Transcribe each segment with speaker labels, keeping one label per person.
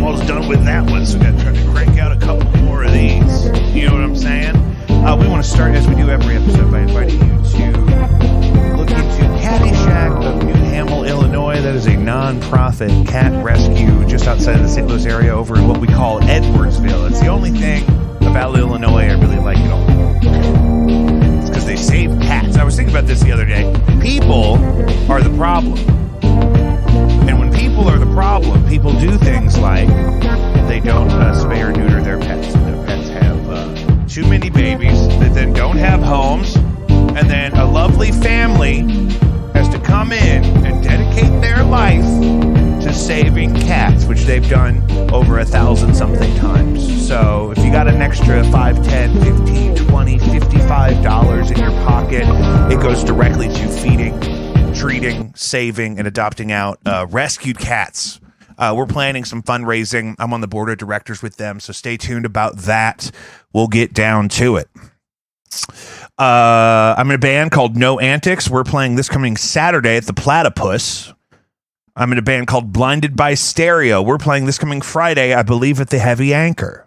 Speaker 1: almost done with that one, so we got to try to crank out a couple more of these. You know what I'm saying? We want to start, as we do every episode, by inviting you to look into Caddyshack of New Hamel, Illinois. That is a non-profit cat rescue just outside of the St. Louis area over in what we call Edwardsville. It's the only thing about Illinois I really like at all. It's because they save cats. I was thinking about this the other day. People are the problem. And when people are the problem, people do things like they don't spay or neuter their pets. Their pets have too many babies that then don't have homes, and then a lovely family has to come in and dedicate their life to saving cats, which they've done over 1,000-something times. So if you got an extra $5, $10, $15, $20, $55 in your pocket, it goes directly to feeding, treating, saving, and adopting out rescued cats. We're planning some fundraising. I'm on the board of directors with them, so stay tuned about that. We'll get down to it. I'm in a band called No Antics. We're playing this coming Saturday at the Platypus. I'm in a band called Blinded by Stereo. We're playing this coming Friday, I believe, at the Heavy Anchor.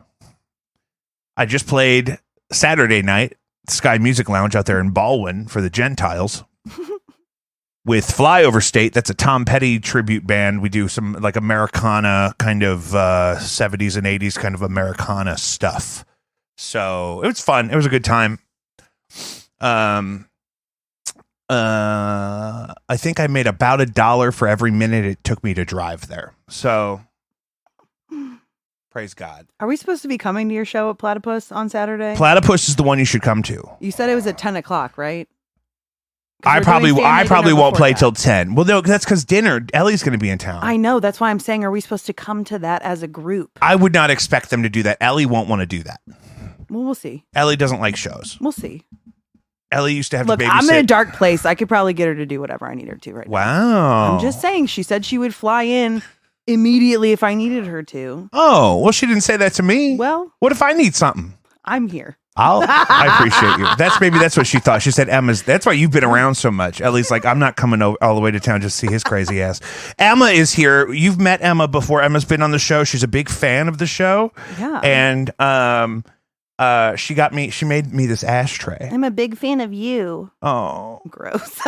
Speaker 1: I just played Saturday night, Sky Music Lounge out there in Baldwin for the Gentiles. With Flyover State, that's a Tom Petty tribute band. We do some like Americana kind of 70s and 80s kind of Americana stuff. So it was fun. It was a good time. I think I made about $1 for every minute it took me to drive there. So praise God.
Speaker 2: Are we supposed to be coming to your show at Platypus on Saturday?
Speaker 1: Platypus is the one you should come to.
Speaker 2: You said it was at 10 o'clock, right?
Speaker 1: I probably won't play till 10. Well, no, that's because dinner. Ellie's going to be in town.
Speaker 2: I know. That's why I'm saying, are we supposed to come to that as a group?
Speaker 1: I would not expect them to do that. Ellie won't want to do that.
Speaker 2: Well, we'll see.
Speaker 1: Ellie doesn't like shows.
Speaker 2: We'll see.
Speaker 1: Ellie used to have
Speaker 2: to babysit. I'm in a dark place. I could probably get her to do whatever I need her to right now.
Speaker 1: Wow.
Speaker 2: I'm just saying. She said she would fly in immediately if I needed her to.
Speaker 1: Oh, well, she didn't say that to me.
Speaker 2: Well,
Speaker 1: what if I need something?
Speaker 2: I'm here.
Speaker 1: I appreciate you. That's what she thought. She said, that's why you've been around so much. Ellie's like, I'm not coming all the way to town just to see his crazy ass. Emma is here. You've met Emma before. Emma's been on the show. She's a big fan of the show.
Speaker 2: Yeah.
Speaker 1: And she made me this ashtray.
Speaker 2: I'm a big fan of you.
Speaker 1: Oh.
Speaker 2: Gross.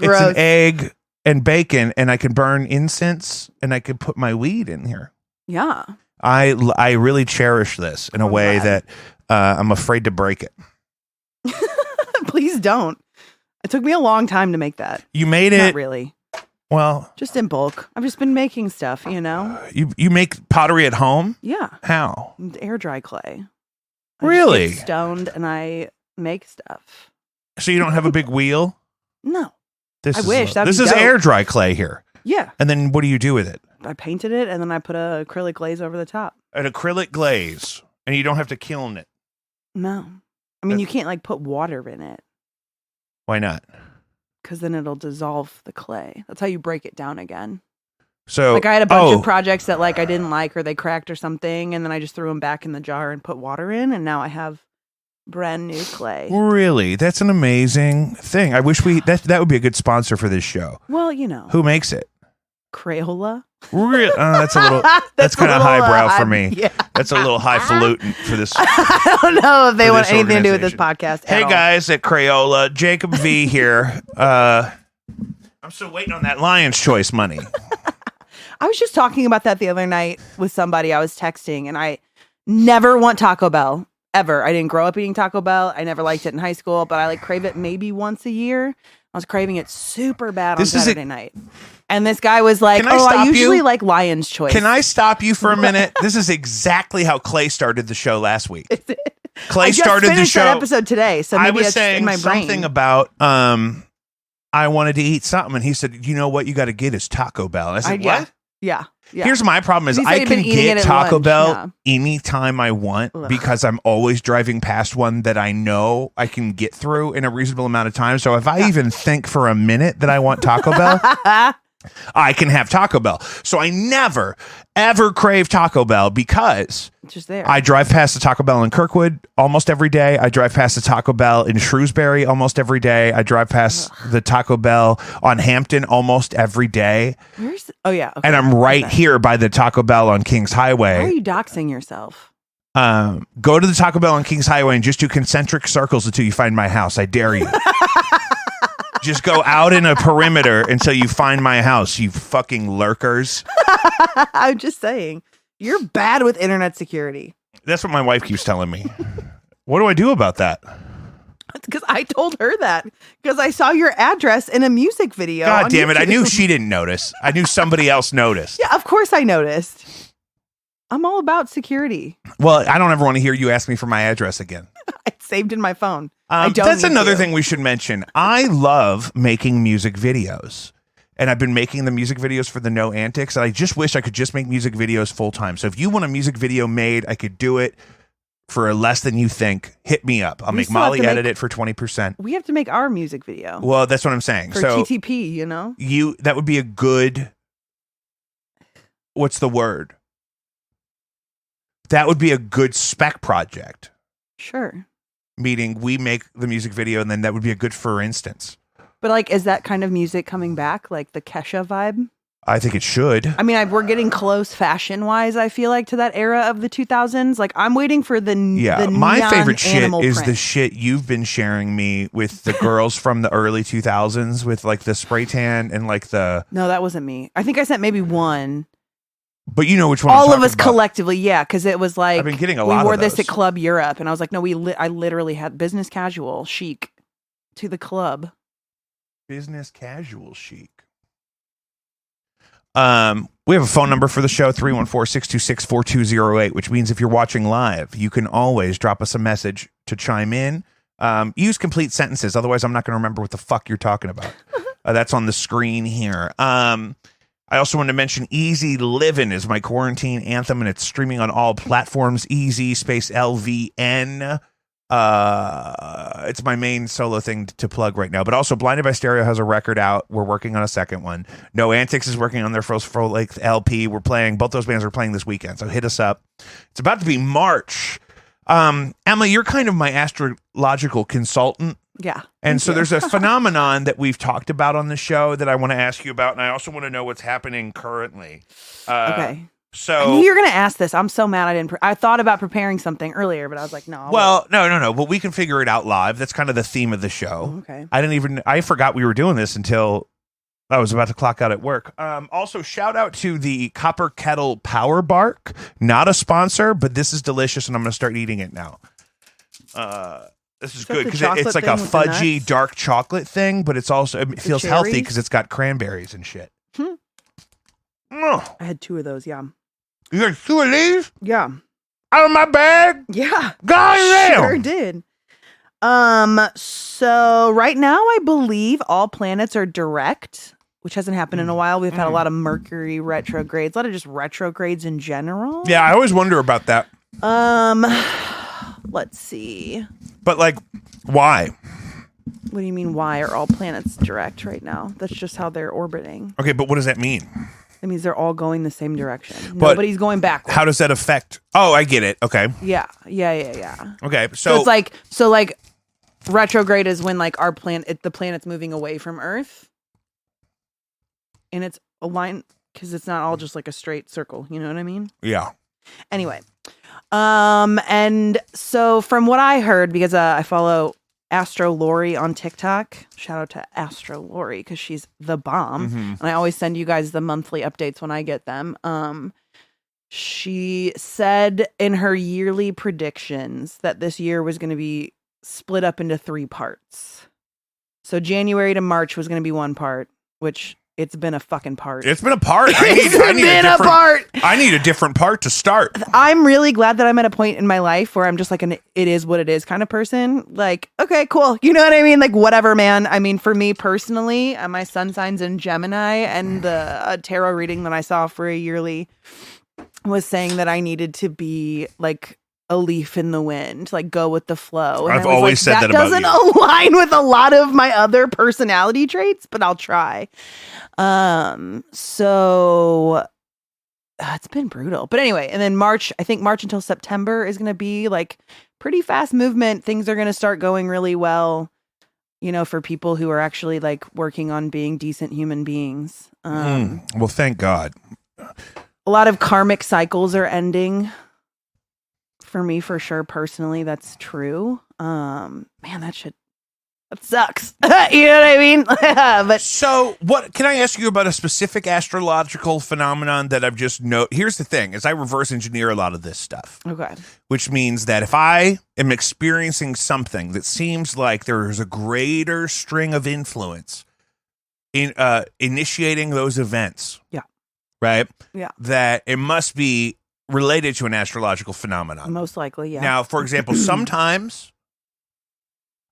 Speaker 1: It's an egg and bacon, and I can burn incense, and I can put my weed in here.
Speaker 2: Yeah.
Speaker 1: I really cherish this in a way that I'm afraid to break it.
Speaker 2: Please don't. It took me a long time to make that.
Speaker 1: You made it?
Speaker 2: Not really.
Speaker 1: Well,
Speaker 2: just in bulk. I've just been making stuff, you know.
Speaker 1: You make pottery at home?
Speaker 2: Yeah.
Speaker 1: How?
Speaker 2: Air dry clay.
Speaker 1: Really?
Speaker 2: I just get stoned and I make stuff.
Speaker 1: So you don't have a big wheel?
Speaker 2: No.
Speaker 1: I
Speaker 2: wish.
Speaker 1: This is air dry clay here.
Speaker 2: Yeah.
Speaker 1: And then what do you do with it?
Speaker 2: I painted it and then I put a acrylic glaze over the top.
Speaker 1: An acrylic glaze, and you don't have to kiln it.
Speaker 2: No. I mean, you can't like put water in it.
Speaker 1: Why not?
Speaker 2: Because then it'll dissolve the clay. That's how you break it down again.
Speaker 1: So
Speaker 2: like I had a bunch of projects that like I didn't like or they cracked or something, and then I just threw them back in the jar and put water in, and now I have brand new clay.
Speaker 1: Really? That's an amazing thing. I wish that would be a good sponsor for this show.
Speaker 2: Well, you know.
Speaker 1: Who makes it?
Speaker 2: Crayola.
Speaker 1: Really? That's a little. that's kind of highbrow for me. Yeah. That's a little highfalutin for this.
Speaker 2: I don't know if they want anything to do with this podcast.
Speaker 1: Hey guys at Crayola, Jacob V here. I'm still waiting on that Lion's Choice money.
Speaker 2: I was just talking about that the other night with somebody I was texting, and I never want Taco Bell ever. I didn't grow up eating Taco Bell. I never liked it in high school, but I like crave it maybe once a year. I was craving it super bad on Saturday night. And this guy was like, I usually like Lion's Choice.
Speaker 1: Can I stop you for a minute? This is exactly how Clay started the show last week. Clay started the show.
Speaker 2: That episode today, so maybe
Speaker 1: I was
Speaker 2: it's
Speaker 1: saying
Speaker 2: in my brain.
Speaker 1: Something about I wanted to eat something, and he said, "You know what? You got to get is Taco Bell." And I said, "What?"
Speaker 2: Yeah.
Speaker 1: Here's my problem: is I can get Taco Bell anytime I want because I'm always driving past one that I know I can get through in a reasonable amount of time. So if I even think for a minute that I want Taco Bell, I can have Taco Bell. So I never, ever crave Taco Bell because
Speaker 2: It's just there.
Speaker 1: I drive past the Taco Bell in Kirkwood almost every day. I drive past the Taco Bell in Shrewsbury almost every day. I drive past the Taco Bell on Hampton almost every day.
Speaker 2: Oh, yeah. Okay.
Speaker 1: And I'm right here by the Taco Bell on Kings Highway.
Speaker 2: Why are you doxing yourself?
Speaker 1: Go to the Taco Bell on Kings Highway and just do concentric circles until you find my house. I dare you. Just go out in a perimeter until you find my house, you fucking lurkers.
Speaker 2: I'm just saying. You're bad with internet security.
Speaker 1: That's what my wife keeps telling me. What do I do about that?
Speaker 2: Because I told her that. Because I saw your address in a music video.
Speaker 1: God damn it. I knew she didn't notice. I knew somebody else noticed.
Speaker 2: Yeah, of course I noticed. I'm all about security.
Speaker 1: Well, I don't ever want to hear you ask me for my address again.
Speaker 2: It's saved in my phone. I don't
Speaker 1: That's
Speaker 2: need
Speaker 1: another
Speaker 2: to.
Speaker 1: thing we should mention. I love making music videos. And I've been making the music videos for the No Antics. And I just wish I could just make music videos full time. So if you want a music video made, I could do it for less than you think. Hit me up. I'll
Speaker 2: We
Speaker 1: make
Speaker 2: still have
Speaker 1: Molly
Speaker 2: to
Speaker 1: edit it for 20%.
Speaker 2: We have to make our music video.
Speaker 1: Well, that's what I'm saying.
Speaker 2: For
Speaker 1: So
Speaker 2: TTP, you know?
Speaker 1: that would be a good, what's the word? That would be a good spec project.
Speaker 2: Sure.
Speaker 1: Meaning we make the music video and then that would be a good for instance.
Speaker 2: But like, is that kind of music coming back? Like the Kesha vibe?
Speaker 1: I think it should.
Speaker 2: I mean, we're getting close fashion-wise, I feel like, to that era of the 2000s. Like, I'm waiting for the
Speaker 1: my
Speaker 2: neon
Speaker 1: favorite shit
Speaker 2: animal
Speaker 1: is
Speaker 2: print.
Speaker 1: the shit you've been sharing me with the girls from the early 2000s with like the spray tan and like the...
Speaker 2: No, that wasn't me. I think I sent maybe one.
Speaker 1: But you know which one I'm
Speaker 2: All of
Speaker 1: talking
Speaker 2: us
Speaker 1: about.
Speaker 2: collectively, yeah, because it was like...
Speaker 1: I've been getting a
Speaker 2: we
Speaker 1: lot
Speaker 2: wore
Speaker 1: of
Speaker 2: this
Speaker 1: those.
Speaker 2: at Club Europe, and I was like, no, I literally had business casual chic to the club.
Speaker 1: Business casual chic. We have a phone number for the show, 314-626-4208, which means if you're watching live, you can always drop us a message to chime in. Use complete sentences. Otherwise, I'm not going to remember what the fuck you're talking about. That's on the screen here. I also want to mention Easy Livin' is my quarantine anthem, and it's streaming on all platforms. Easy space LVN. It's my main solo thing to plug right now. But also, Blinded by Stereo has a record out. We're working on a second one. No Antics is working on their first full-length LP. Both those bands are playing this weekend, so hit us up. It's about to be March. Emma, you're kind of my astrological consultant.
Speaker 2: Yeah.
Speaker 1: And so there's a phenomenon that we've talked about on the show that I want to ask you about, and I also want to know what's happening currently.
Speaker 2: Okay.
Speaker 1: So
Speaker 2: I knew you were going to ask this. I'm so mad I didn't. I thought about preparing something earlier, but I was like, no.
Speaker 1: Well, no. But we can figure it out live. That's kind of the theme of the show.
Speaker 2: Okay.
Speaker 1: I forgot we were doing this until I was about to clock out at work. Also, shout out to the Copper Kettle Power Bark. Not a sponsor, but this is delicious, and I'm going to start eating it now. This is good because it's like a fudgy dark chocolate thing, but it's also it feels healthy because it's got cranberries and shit.
Speaker 2: I had 2 of those. Yeah.
Speaker 1: You got 2 of these?
Speaker 2: Yeah.
Speaker 1: Out of my bag?
Speaker 2: Yeah.
Speaker 1: God damn.
Speaker 2: Sure did. So right now I believe all planets are direct, which hasn't happened in a while. We've had a lot of Mercury retrogrades, a lot of just retrogrades in general.
Speaker 1: Yeah, I always wonder about that.
Speaker 2: Let's see.
Speaker 1: But like, why?
Speaker 2: What do you mean, why are all planets direct right now? That's just how they're orbiting.
Speaker 1: Okay, but what does that mean?
Speaker 2: That means they're all going the same direction.
Speaker 1: But
Speaker 2: Nobody's going backwards.
Speaker 1: How does that affect? Oh, I get it. Okay.
Speaker 2: Yeah.
Speaker 1: Okay.
Speaker 2: So it's like, retrograde is when like our the planet's moving away from Earth, and it's aligned because it's not all just like a straight circle. You know what I mean?
Speaker 1: Yeah.
Speaker 2: Anyway, and so from what I heard, because I follow Astrology on TikTok. Shout out to Astrology because she's the bomb. And I always send you guys the monthly updates when I get them. She said in her yearly predictions that this year was going to be split up into 3 parts. So January to March was going to be 1 part, which it's been a fucking part.
Speaker 1: It's been a part. I need a different part to start.
Speaker 2: I'm really glad that I'm at a point in my life where I'm just like it is what it is kind of person. Like, okay, cool. You know what I mean? Like, whatever, man. I mean, for me personally, my sun sign's in Gemini, and the tarot reading that I saw for a yearly was saying that I needed to be like a leaf in the wind, like go with the flow. And
Speaker 1: I've
Speaker 2: I was
Speaker 1: always said that about
Speaker 2: doesn't
Speaker 1: you.
Speaker 2: align with a lot of my other personality traits, but I'll try. So it's been brutal. But anyway, and then March until September is going to be like pretty fast movement. Things are going to start going really well, for people who are actually like working on being decent human beings.
Speaker 1: Well, thank God.
Speaker 2: A lot of karmic cycles are ending. For me, for sure, personally, that's true. Man, that sucks. You know what I mean? But
Speaker 1: so, what can I ask you about a specific astrological phenomenon that I've just noted? Here's the thing: is I reverse engineer a lot of this stuff.
Speaker 2: Okay.
Speaker 1: Which means that if I am experiencing something that seems like there is a greater string of influence in initiating those events,
Speaker 2: yeah,
Speaker 1: right,
Speaker 2: yeah,
Speaker 1: that it must be related to an astrological phenomenon.
Speaker 2: Most likely, yeah.
Speaker 1: Now, for example, sometimes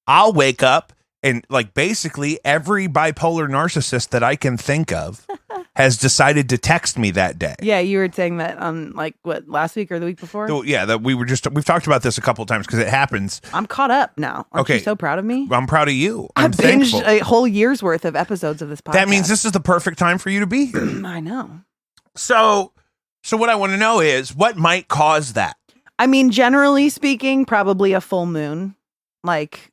Speaker 1: I'll wake up and like basically every bipolar narcissist that I can think of has decided to text me that day.
Speaker 2: Yeah, you were saying that on like what, last week or the week before?
Speaker 1: Yeah, that we've talked about this a couple of times because it happens.
Speaker 2: I'm caught up now. Aren't you so proud of me?
Speaker 1: I'm proud of you.
Speaker 2: I've binged a whole year's worth of episodes of this podcast.
Speaker 1: That means this is the perfect time for you to be here.
Speaker 2: I know.
Speaker 1: So what I want to know is what might cause that?
Speaker 2: I mean, generally speaking, probably a full moon. Like,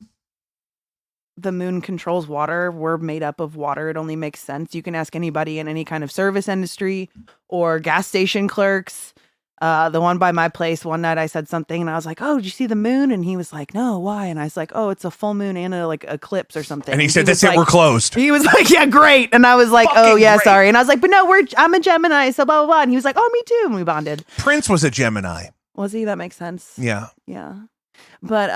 Speaker 2: the moon controls water. We're made up of water. It only makes sense. You can ask anybody in any kind of service industry or gas station clerks. The one by my place, one night I said something and I was like, "Oh, did you see the moon?" And he was like, "No, why?" And I was like, "Oh, it's a full moon and a like eclipse or something."
Speaker 1: And he said, "That's it, we're closed."
Speaker 2: He was like, "Yeah, great." And I was like, "Oh, yeah, sorry." And I was like, "But no, I'm a Gemini, so blah blah blah." And he was like, "Oh, me too." And we bonded.
Speaker 1: Prince was a Gemini.
Speaker 2: Was he? That makes sense.
Speaker 1: Yeah.
Speaker 2: Yeah. But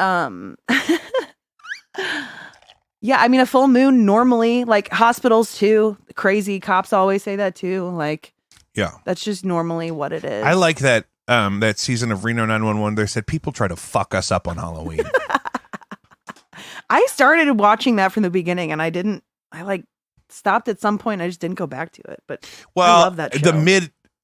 Speaker 2: yeah, I mean, a full moon normally, like hospitals too. Crazy cops always say that too. Like,
Speaker 1: yeah,
Speaker 2: that's just normally what it is.
Speaker 1: I like that that season of Reno 911. They said people try to fuck us up on Halloween.
Speaker 2: I started watching that from the beginning, and I like stopped at some point. I just didn't go back to it. But I love that show.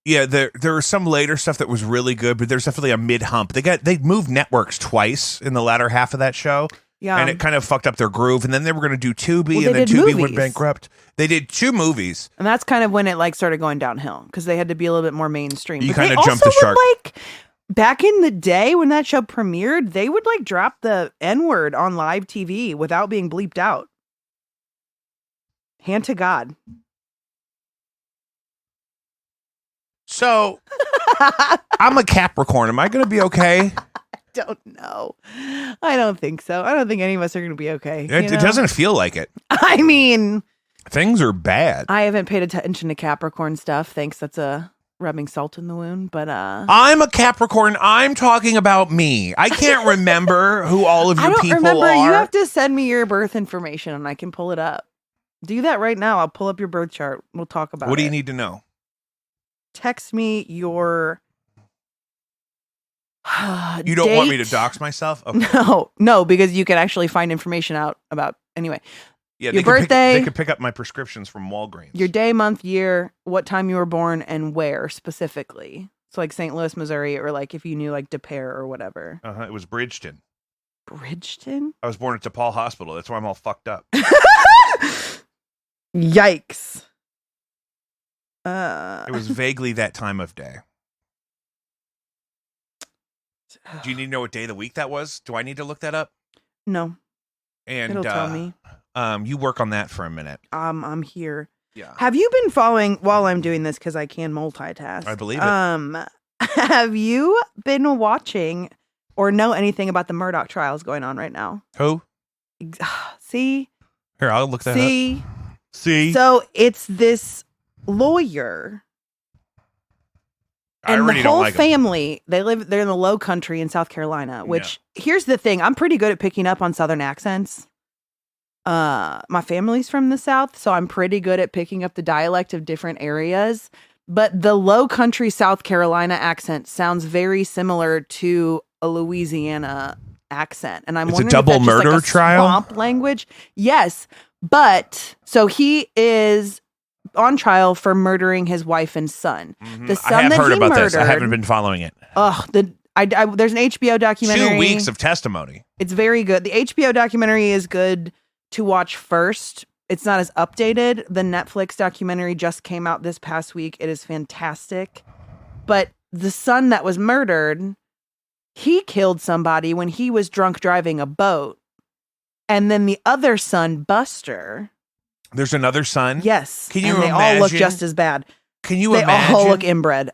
Speaker 1: There was some later stuff that was really good, but there's definitely a mid hump. They moved networks twice in the latter half of that show.
Speaker 2: Yeah.
Speaker 1: And it kind of fucked up their groove. And then they were going to do Tubi, and then Tubi went bankrupt. They did 2 movies.
Speaker 2: And that's kind of when it like started going downhill because they had to be a little bit more mainstream.
Speaker 1: You kind of jumped the shark.
Speaker 2: Like, back in the day when that show premiered, they would like drop the N-word on live TV without being bleeped out. Hand to God.
Speaker 1: So, I'm a Capricorn. Am I going to be okay?
Speaker 2: Don't know. I don't think so. I don't think any of us are going to be okay.
Speaker 1: It doesn't feel like it.
Speaker 2: I mean,
Speaker 1: things are bad.
Speaker 2: I haven't paid attention to Capricorn stuff. Thanks. That's a rubbing salt in the wound. But
Speaker 1: I'm a Capricorn. I'm talking about me. I can't remember who all of your people are.
Speaker 2: You have to send me your birth information and I can pull it up. Do that right now. I'll pull up your birth chart. We'll talk about it.
Speaker 1: What do you need to know?
Speaker 2: Text me your
Speaker 1: you don't want me to dox myself? Okay.
Speaker 2: No, because you can actually find information out about anyway.
Speaker 1: Yeah,
Speaker 2: your birthday.
Speaker 1: They could pick up my prescriptions from Walgreens.
Speaker 2: Your day, month, year, what time you were born, and where specifically. So like St. Louis, Missouri, or like if you knew like DePere or whatever.
Speaker 1: It was Bridgeton.
Speaker 2: Bridgeton?
Speaker 1: I was born at DePaul Hospital. That's why I'm all fucked up.
Speaker 2: Yikes.
Speaker 1: It was vaguely that time of day. Do you need to know what day of the week that was? Do I need to look that up?
Speaker 2: No.
Speaker 1: And
Speaker 2: it'll tell me.
Speaker 1: You work on that for a minute.
Speaker 2: I'm here.
Speaker 1: Yeah.
Speaker 2: Have you been following while I'm doing this because I can multitask?
Speaker 1: I believe it.
Speaker 2: Have you been watching or know anything about the Murdoch trials going on right now?
Speaker 1: Who?
Speaker 2: See?
Speaker 1: Here, I'll look that up. See?
Speaker 2: So it's this lawyer. And the whole family, they're in the Low Country in South Carolina, which here's the thing. I'm pretty good at picking up on Southern accents. My family's from the South, so I'm pretty good at picking up the dialect of different areas. But the Low Country South Carolina accent sounds very similar to a Louisiana accent. And I'm wondering
Speaker 1: if that's a double murder trial?
Speaker 2: Swamp language. Yes. But so he is on trial for murdering his wife and son.
Speaker 1: Mm-hmm.
Speaker 2: The son
Speaker 1: I have
Speaker 2: that
Speaker 1: heard
Speaker 2: he
Speaker 1: about
Speaker 2: murdered,
Speaker 1: this. I haven't been following it.
Speaker 2: There's an HBO documentary.
Speaker 1: 2 weeks of testimony.
Speaker 2: It's very good. The HBO documentary is good to watch first. It's not as updated. The Netflix documentary just came out this past week. It is fantastic. But the son that was murdered, he killed somebody when he was drunk driving a boat. And then the other son, Buster.
Speaker 1: There's another son?
Speaker 2: Yes.
Speaker 1: Can you
Speaker 2: and
Speaker 1: imagine?
Speaker 2: They all look just as bad.
Speaker 1: Can you
Speaker 2: they
Speaker 1: imagine?
Speaker 2: They all look inbred.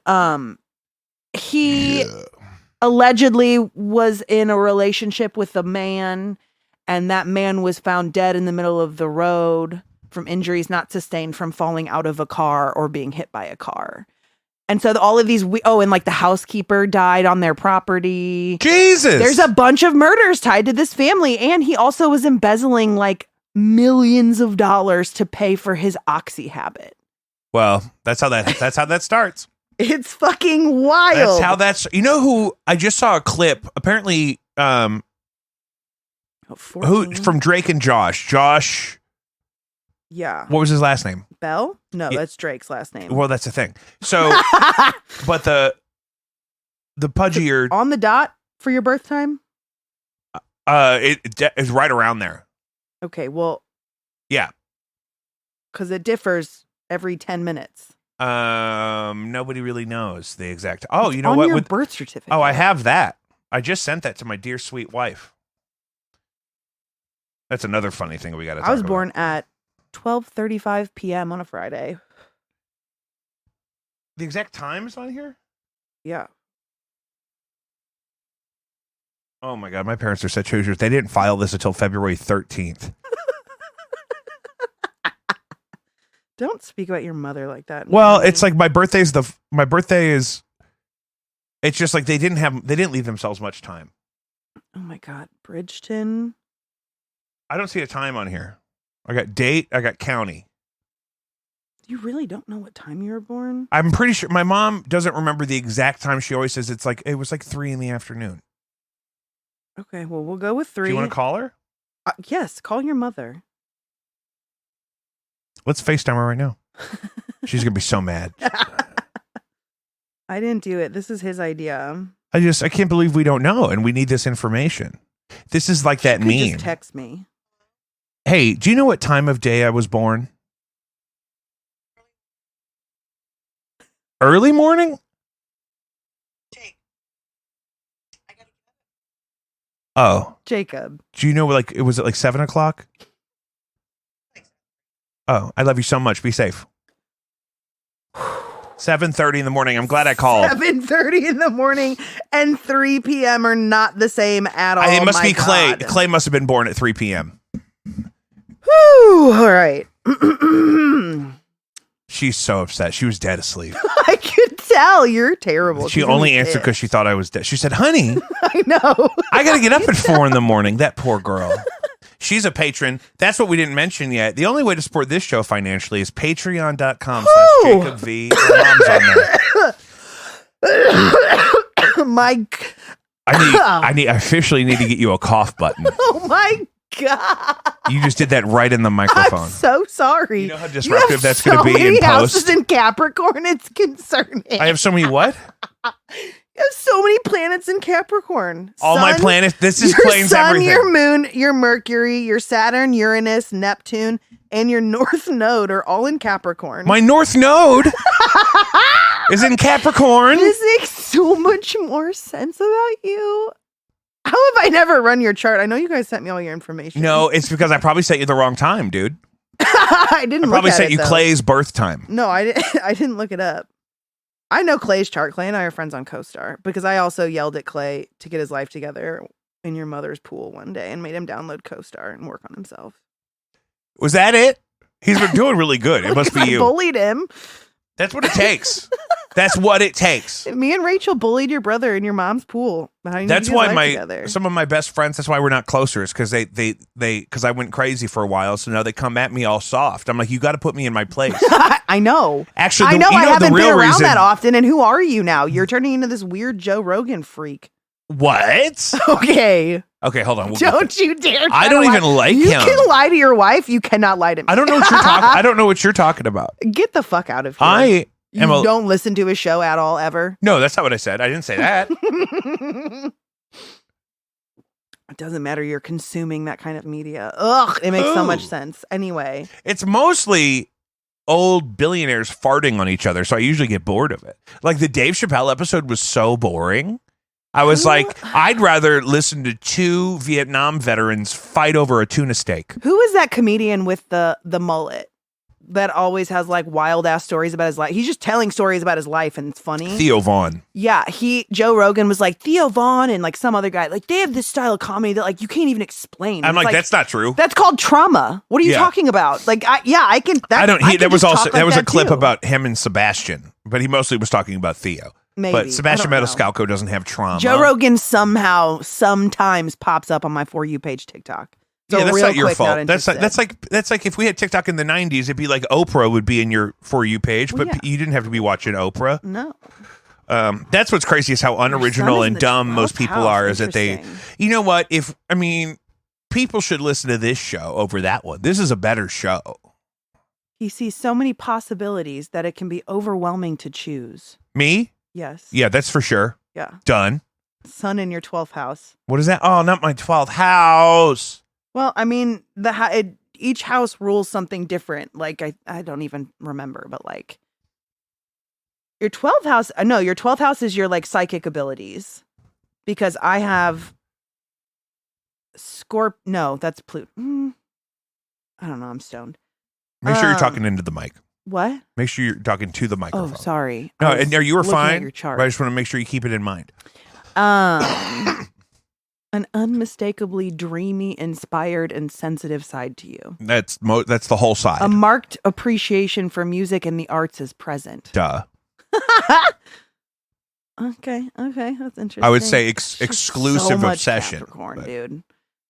Speaker 2: He allegedly was in a relationship with a man, and that man was found dead in the middle of the road from injuries not sustained from falling out of a car or being hit by a car. And so all of these, and like the housekeeper died on their property.
Speaker 1: Jesus!
Speaker 2: There's a bunch of murders tied to this family, and he also was embezzling like millions of dollars to pay for his oxy habit.
Speaker 1: Well, that's how that starts.
Speaker 2: It's fucking wild.
Speaker 1: That's how that's. You know who? I just saw a clip. Apparently, who from Drake and Josh? Josh.
Speaker 2: Yeah.
Speaker 1: What was his last name?
Speaker 2: Bell? No, that's Drake's last name.
Speaker 1: Well, that's the thing. So, but the pudgier
Speaker 2: on the dot for your birth time.
Speaker 1: It is right around there.
Speaker 2: Okay. Well.
Speaker 1: Yeah.
Speaker 2: Because it differs every 10 minutes.
Speaker 1: Nobody really knows the exact. Oh,
Speaker 2: it's
Speaker 1: you know
Speaker 2: on
Speaker 1: what?
Speaker 2: Your birth certificate.
Speaker 1: Oh, I have that. I just sent that to my dear sweet wife. That's another funny thing we got to talk about.
Speaker 2: I was born at 12:35 p.m. on a Friday.
Speaker 1: The exact time is on here?
Speaker 2: Yeah.
Speaker 1: Oh my God, my parents are such hoosiers. They didn't file this until February 13th.
Speaker 2: Don't speak about your mother like that.
Speaker 1: Well, it's like my birthday is. It's just like they didn't leave themselves much time.
Speaker 2: Oh my God, Bridgeton.
Speaker 1: I don't see a time on here. I got date. I got county.
Speaker 2: You really don't know what time you were born?
Speaker 1: I'm pretty sure my mom doesn't remember the exact time. She always says it was like 3 p.m.
Speaker 2: Okay, well, we'll go with 3.
Speaker 1: Do you want to call her?
Speaker 2: Yes, call your mother.
Speaker 1: Let's FaceTime her right now. She's going to be so mad.
Speaker 2: I didn't do it. This is his idea.
Speaker 1: I can't believe we don't know, and we need this information. This is like that meme.
Speaker 2: Just text me.
Speaker 1: Hey, do you know what time of day I was born? Early morning? Oh.
Speaker 2: Jacob.
Speaker 1: Do you know, was it like 7 o'clock? Oh, I love you so much. Be safe. 7:30 in the morning. I'm glad I called.
Speaker 2: 7:30 in the morning and 3 p.m. are not the same at all.
Speaker 1: It must be Clay.
Speaker 2: God.
Speaker 1: Clay must have been born at 3 p.m.
Speaker 2: Whew, all right.
Speaker 1: She's so upset. She was dead asleep.
Speaker 2: I could tell. You're terrible.
Speaker 1: She only answered because she thought I was dead. She said, honey.
Speaker 2: I know.
Speaker 1: I got to get up at 4 a.m. That poor girl. She's a patron. That's what we didn't mention yet. The only way to support this show financially is patreon.com/JacobV. Her mom's on there. I officially need to get you a cough button.
Speaker 2: Oh my God.
Speaker 1: You just did that right in the microphone.
Speaker 2: I'm so sorry.
Speaker 1: You know how disruptive that's going to be in
Speaker 2: so many houses
Speaker 1: post?
Speaker 2: in Capricorn, it's concerning.
Speaker 1: I have so many what?
Speaker 2: You have so many planets in Capricorn.
Speaker 1: All my planets. This explains
Speaker 2: your sun,
Speaker 1: everything.
Speaker 2: Your moon, your Mercury, your Saturn, Uranus, Neptune, and your North Node are all in Capricorn.
Speaker 1: My North Node is in Capricorn.
Speaker 2: This makes so much more sense about you. How have I never run your chart? I know you guys sent me all your information.
Speaker 1: No, it's because I probably sent you the wrong time, dude.
Speaker 2: I didn't.
Speaker 1: I probably sent you
Speaker 2: though.
Speaker 1: Clay's birth time.
Speaker 2: No, I didn't look it up. I know Clay's chart. Clay and I are friends on CoStar because I also yelled at Clay to get his life together in your mother's pool one day and made him download CoStar and work on himself.
Speaker 1: Was that it? He's been doing really good. It must be you.
Speaker 2: I bullied him.
Speaker 1: That's what it takes. That's what it takes.
Speaker 2: Me and Rachel bullied your brother in your mom's pool.
Speaker 1: That's why some of my best friends. That's why we're not closer. Is because because I went crazy for a while. So now they come at me all soft. I'm like, you got to put me in my place.
Speaker 2: I know.
Speaker 1: Actually,
Speaker 2: I know. I haven't been around
Speaker 1: reason,
Speaker 2: that often. And who are you now? You're turning into this weird Joe Rogan freak.
Speaker 1: What?
Speaker 2: Okay.
Speaker 1: Okay, hold on.
Speaker 2: Don't you dare!
Speaker 1: I don't even like him.
Speaker 2: You can lie to your wife. You cannot lie to me.
Speaker 1: I don't know what you're talking. I don't know what you're talking about.
Speaker 2: Get the fuck out of here. You
Speaker 1: Emma-
Speaker 2: don't listen to his show at all, ever?
Speaker 1: No, that's not what I said. I didn't say that.
Speaker 2: It doesn't matter. You're consuming that kind of media. Ugh, it makes so much
Speaker 1: Ooh.
Speaker 2: sense. Anyway.
Speaker 1: It's mostly old billionaires farting on each other, so I usually get bored of it. Like the Dave Chappelle episode was so boring. I was like, I'd rather listen to two Vietnam veterans fight over a tuna steak.
Speaker 2: Who is that comedian with the mullet that always has like wild ass stories about his life? He's just telling stories about his life and it's funny.
Speaker 1: Theo Vaughn.
Speaker 2: Yeah, Joe Rogan was like Theo Vaughn and like some other guy. Like they have this style of comedy that like you can't even explain.
Speaker 1: I'm like, that's not true.
Speaker 2: That's called trauma. What are you talking about? Like, I can.
Speaker 1: There was a clip
Speaker 2: too.
Speaker 1: about him and Sebastian, but he mostly was talking about Theo.
Speaker 2: Maybe.
Speaker 1: But Sebastian Maniscalco doesn't have trauma.
Speaker 2: Joe Rogan sometimes pops up on my For You page TikTok. So
Speaker 1: yeah, that's
Speaker 2: real
Speaker 1: not your
Speaker 2: quick,
Speaker 1: fault.
Speaker 2: not
Speaker 1: That's like if we had TikTok in the 90s, it'd be like Oprah would be in your For You page,
Speaker 2: Well,
Speaker 1: but
Speaker 2: yeah.
Speaker 1: you didn't have to be watching Oprah.
Speaker 2: No.
Speaker 1: That's what's crazy is how unoriginal and dumb most people are. Is that they, you know what? People should listen to this show over that one. This is a better show.
Speaker 2: He sees so many possibilities that it can be overwhelming to choose.
Speaker 1: Me?
Speaker 2: Yes.
Speaker 1: Yeah, that's for sure.
Speaker 2: Yeah.
Speaker 1: Done.
Speaker 2: Sun in your 12th house.
Speaker 1: What is that? Oh, not my 12th house.
Speaker 2: Well, I mean, each house rules something different. Like, I don't even remember, but like your 12th house. No, your 12th house is your like psychic abilities, because I have No, that's Pluto. I don't know. I'm stoned.
Speaker 1: Make sure you're talking into the mic.
Speaker 2: What?
Speaker 1: Make sure you're talking to the microphone.
Speaker 2: Oh, sorry.
Speaker 1: No, and you were fine.
Speaker 2: Your chart.
Speaker 1: But I just want to make sure you keep it in mind.
Speaker 2: An unmistakably dreamy, inspired, and sensitive side to you.
Speaker 1: That's the whole side.
Speaker 2: A marked appreciation for music and the arts is present.
Speaker 1: Duh.
Speaker 2: Okay, that's interesting.
Speaker 1: I would say exclusive
Speaker 2: so much
Speaker 1: obsession.
Speaker 2: Capricorn, dude.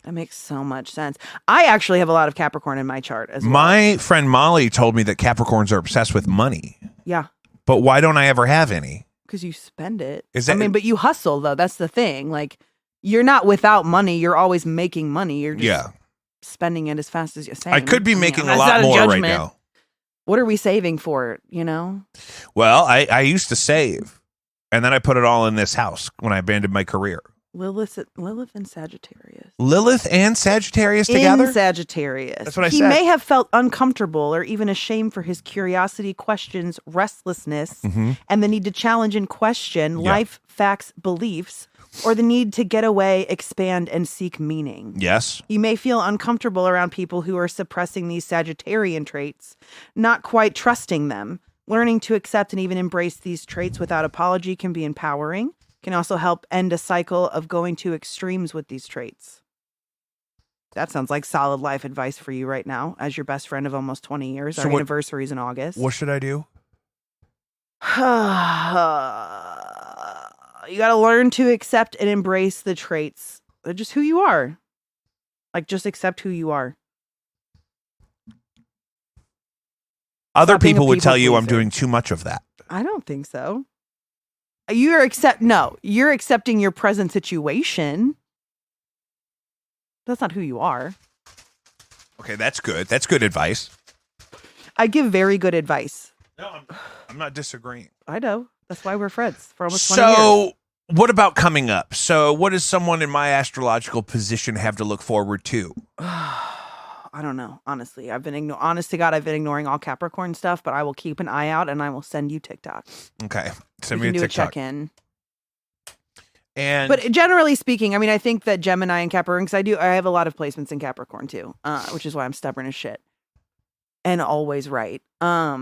Speaker 2: That makes so much sense. I actually have a lot of Capricorn in my chart as well.
Speaker 1: My friend Molly told me that Capricorns are obsessed with money.
Speaker 2: Yeah.
Speaker 1: But why don't I ever have any?
Speaker 2: Because you spend it.
Speaker 1: But
Speaker 2: you hustle, though. That's the thing. Like, you're not without money. You're always making money. You're just spending it as fast as you're saying.
Speaker 1: I could be making a
Speaker 2: that's
Speaker 1: lot
Speaker 2: not
Speaker 1: more
Speaker 2: judgment.
Speaker 1: right now.
Speaker 2: What are we saving for, you know?
Speaker 1: Well, I used to save. And then I put it all in this house when I abandoned my career.
Speaker 2: Lilith and Sagittarius.
Speaker 1: Lilith and Sagittarius together?
Speaker 2: In Sagittarius.
Speaker 1: That's what I said.
Speaker 2: He may have felt uncomfortable or even ashamed for his curiosity, questions, restlessness, and the need to challenge and question life, facts, beliefs, or the need to get away, expand, and seek meaning.
Speaker 1: Yes.
Speaker 2: He may feel uncomfortable around people who are suppressing these Sagittarian traits, not quite trusting them. Learning to accept and even embrace these traits without apology can be empowering. Can also help end a cycle of going to extremes with these traits. That sounds like solid life advice for you right now, as your best friend of almost 20 years. Our anniversary is in August.
Speaker 1: What should I do?
Speaker 2: You got to learn to accept and embrace the traits. They're just who you are. Like, just accept who you are.
Speaker 1: Other people would tell you I'm doing too much of that.
Speaker 2: I don't think so. You're accepting your present situation. That's not who you are.
Speaker 1: Okay, that's good. That's good advice.
Speaker 2: I give very good advice.
Speaker 1: No, I'm not disagreeing.
Speaker 2: I know. That's why we're friends for almost 20 years.
Speaker 1: So, what about coming up? So, what does someone in my astrological position have to look forward to?
Speaker 2: I don't know. Honestly, honest to God, I've been ignoring all Capricorn stuff, but I will keep an eye out and I will send you TikToks.
Speaker 1: Okay. Send me
Speaker 2: a
Speaker 1: TikTok.
Speaker 2: check-in.
Speaker 1: And
Speaker 2: but generally speaking, I mean, I think that Gemini and Capricorn, because I have a lot of placements in Capricorn too, which is why I'm stubborn as shit and always right. I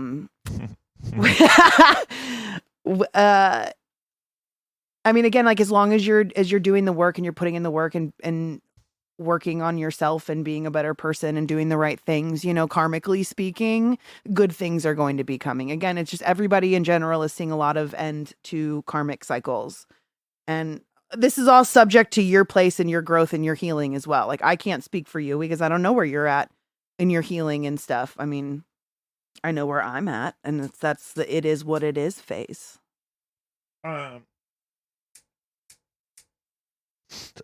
Speaker 2: mean, again, like as long as you're doing the work and you're putting in the work and working on yourself and being a better person and doing the right things, you know, karmically speaking, good things are going to be coming. Again, it's just everybody in general is seeing a lot of end to karmic cycles. And this is all subject to your place and your growth and your healing as well. Like, I can't speak for you because I don't know where you're at in your healing and stuff. I mean, I know where I'm at, and that's the it is what it is phase.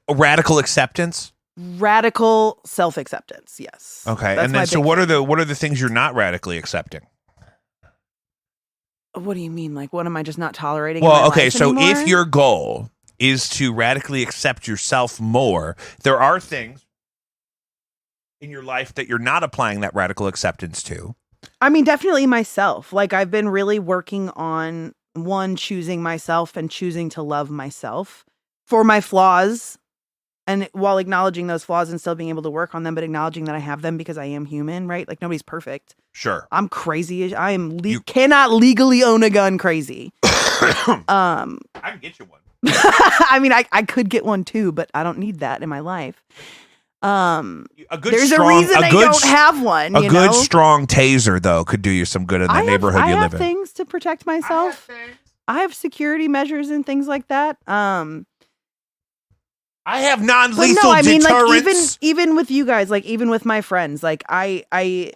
Speaker 1: Radical acceptance.
Speaker 2: Radical self-acceptance, yes.
Speaker 1: Okay, and then so what are the things you're not radically accepting?
Speaker 2: What do you mean? Like, what am I just not tolerating? in my
Speaker 1: Well, okay,
Speaker 2: life
Speaker 1: so
Speaker 2: anymore?
Speaker 1: if your goal is to radically accept yourself more, there are things in your life that you're not applying that radical acceptance to.
Speaker 2: I mean, definitely myself. Like, I've been really working on choosing myself and choosing to love myself for my flaws, and while acknowledging those flaws and still being able to work on them, but acknowledging that I have them because I am human, right? Like, nobody's perfect.
Speaker 1: Sure.
Speaker 2: I'm crazy. I am cannot legally own a gun crazy.
Speaker 1: I can get you one.
Speaker 2: I mean, I could get one too, but I don't need that in my life. There's a reason I don't have one.
Speaker 1: A good strong taser, though, could do you some good in that neighborhood you live in.
Speaker 2: I have things to protect myself. I have security measures and things like that.
Speaker 1: I have non-lethal deterrents.
Speaker 2: Like even with you guys, like even with my friends, like I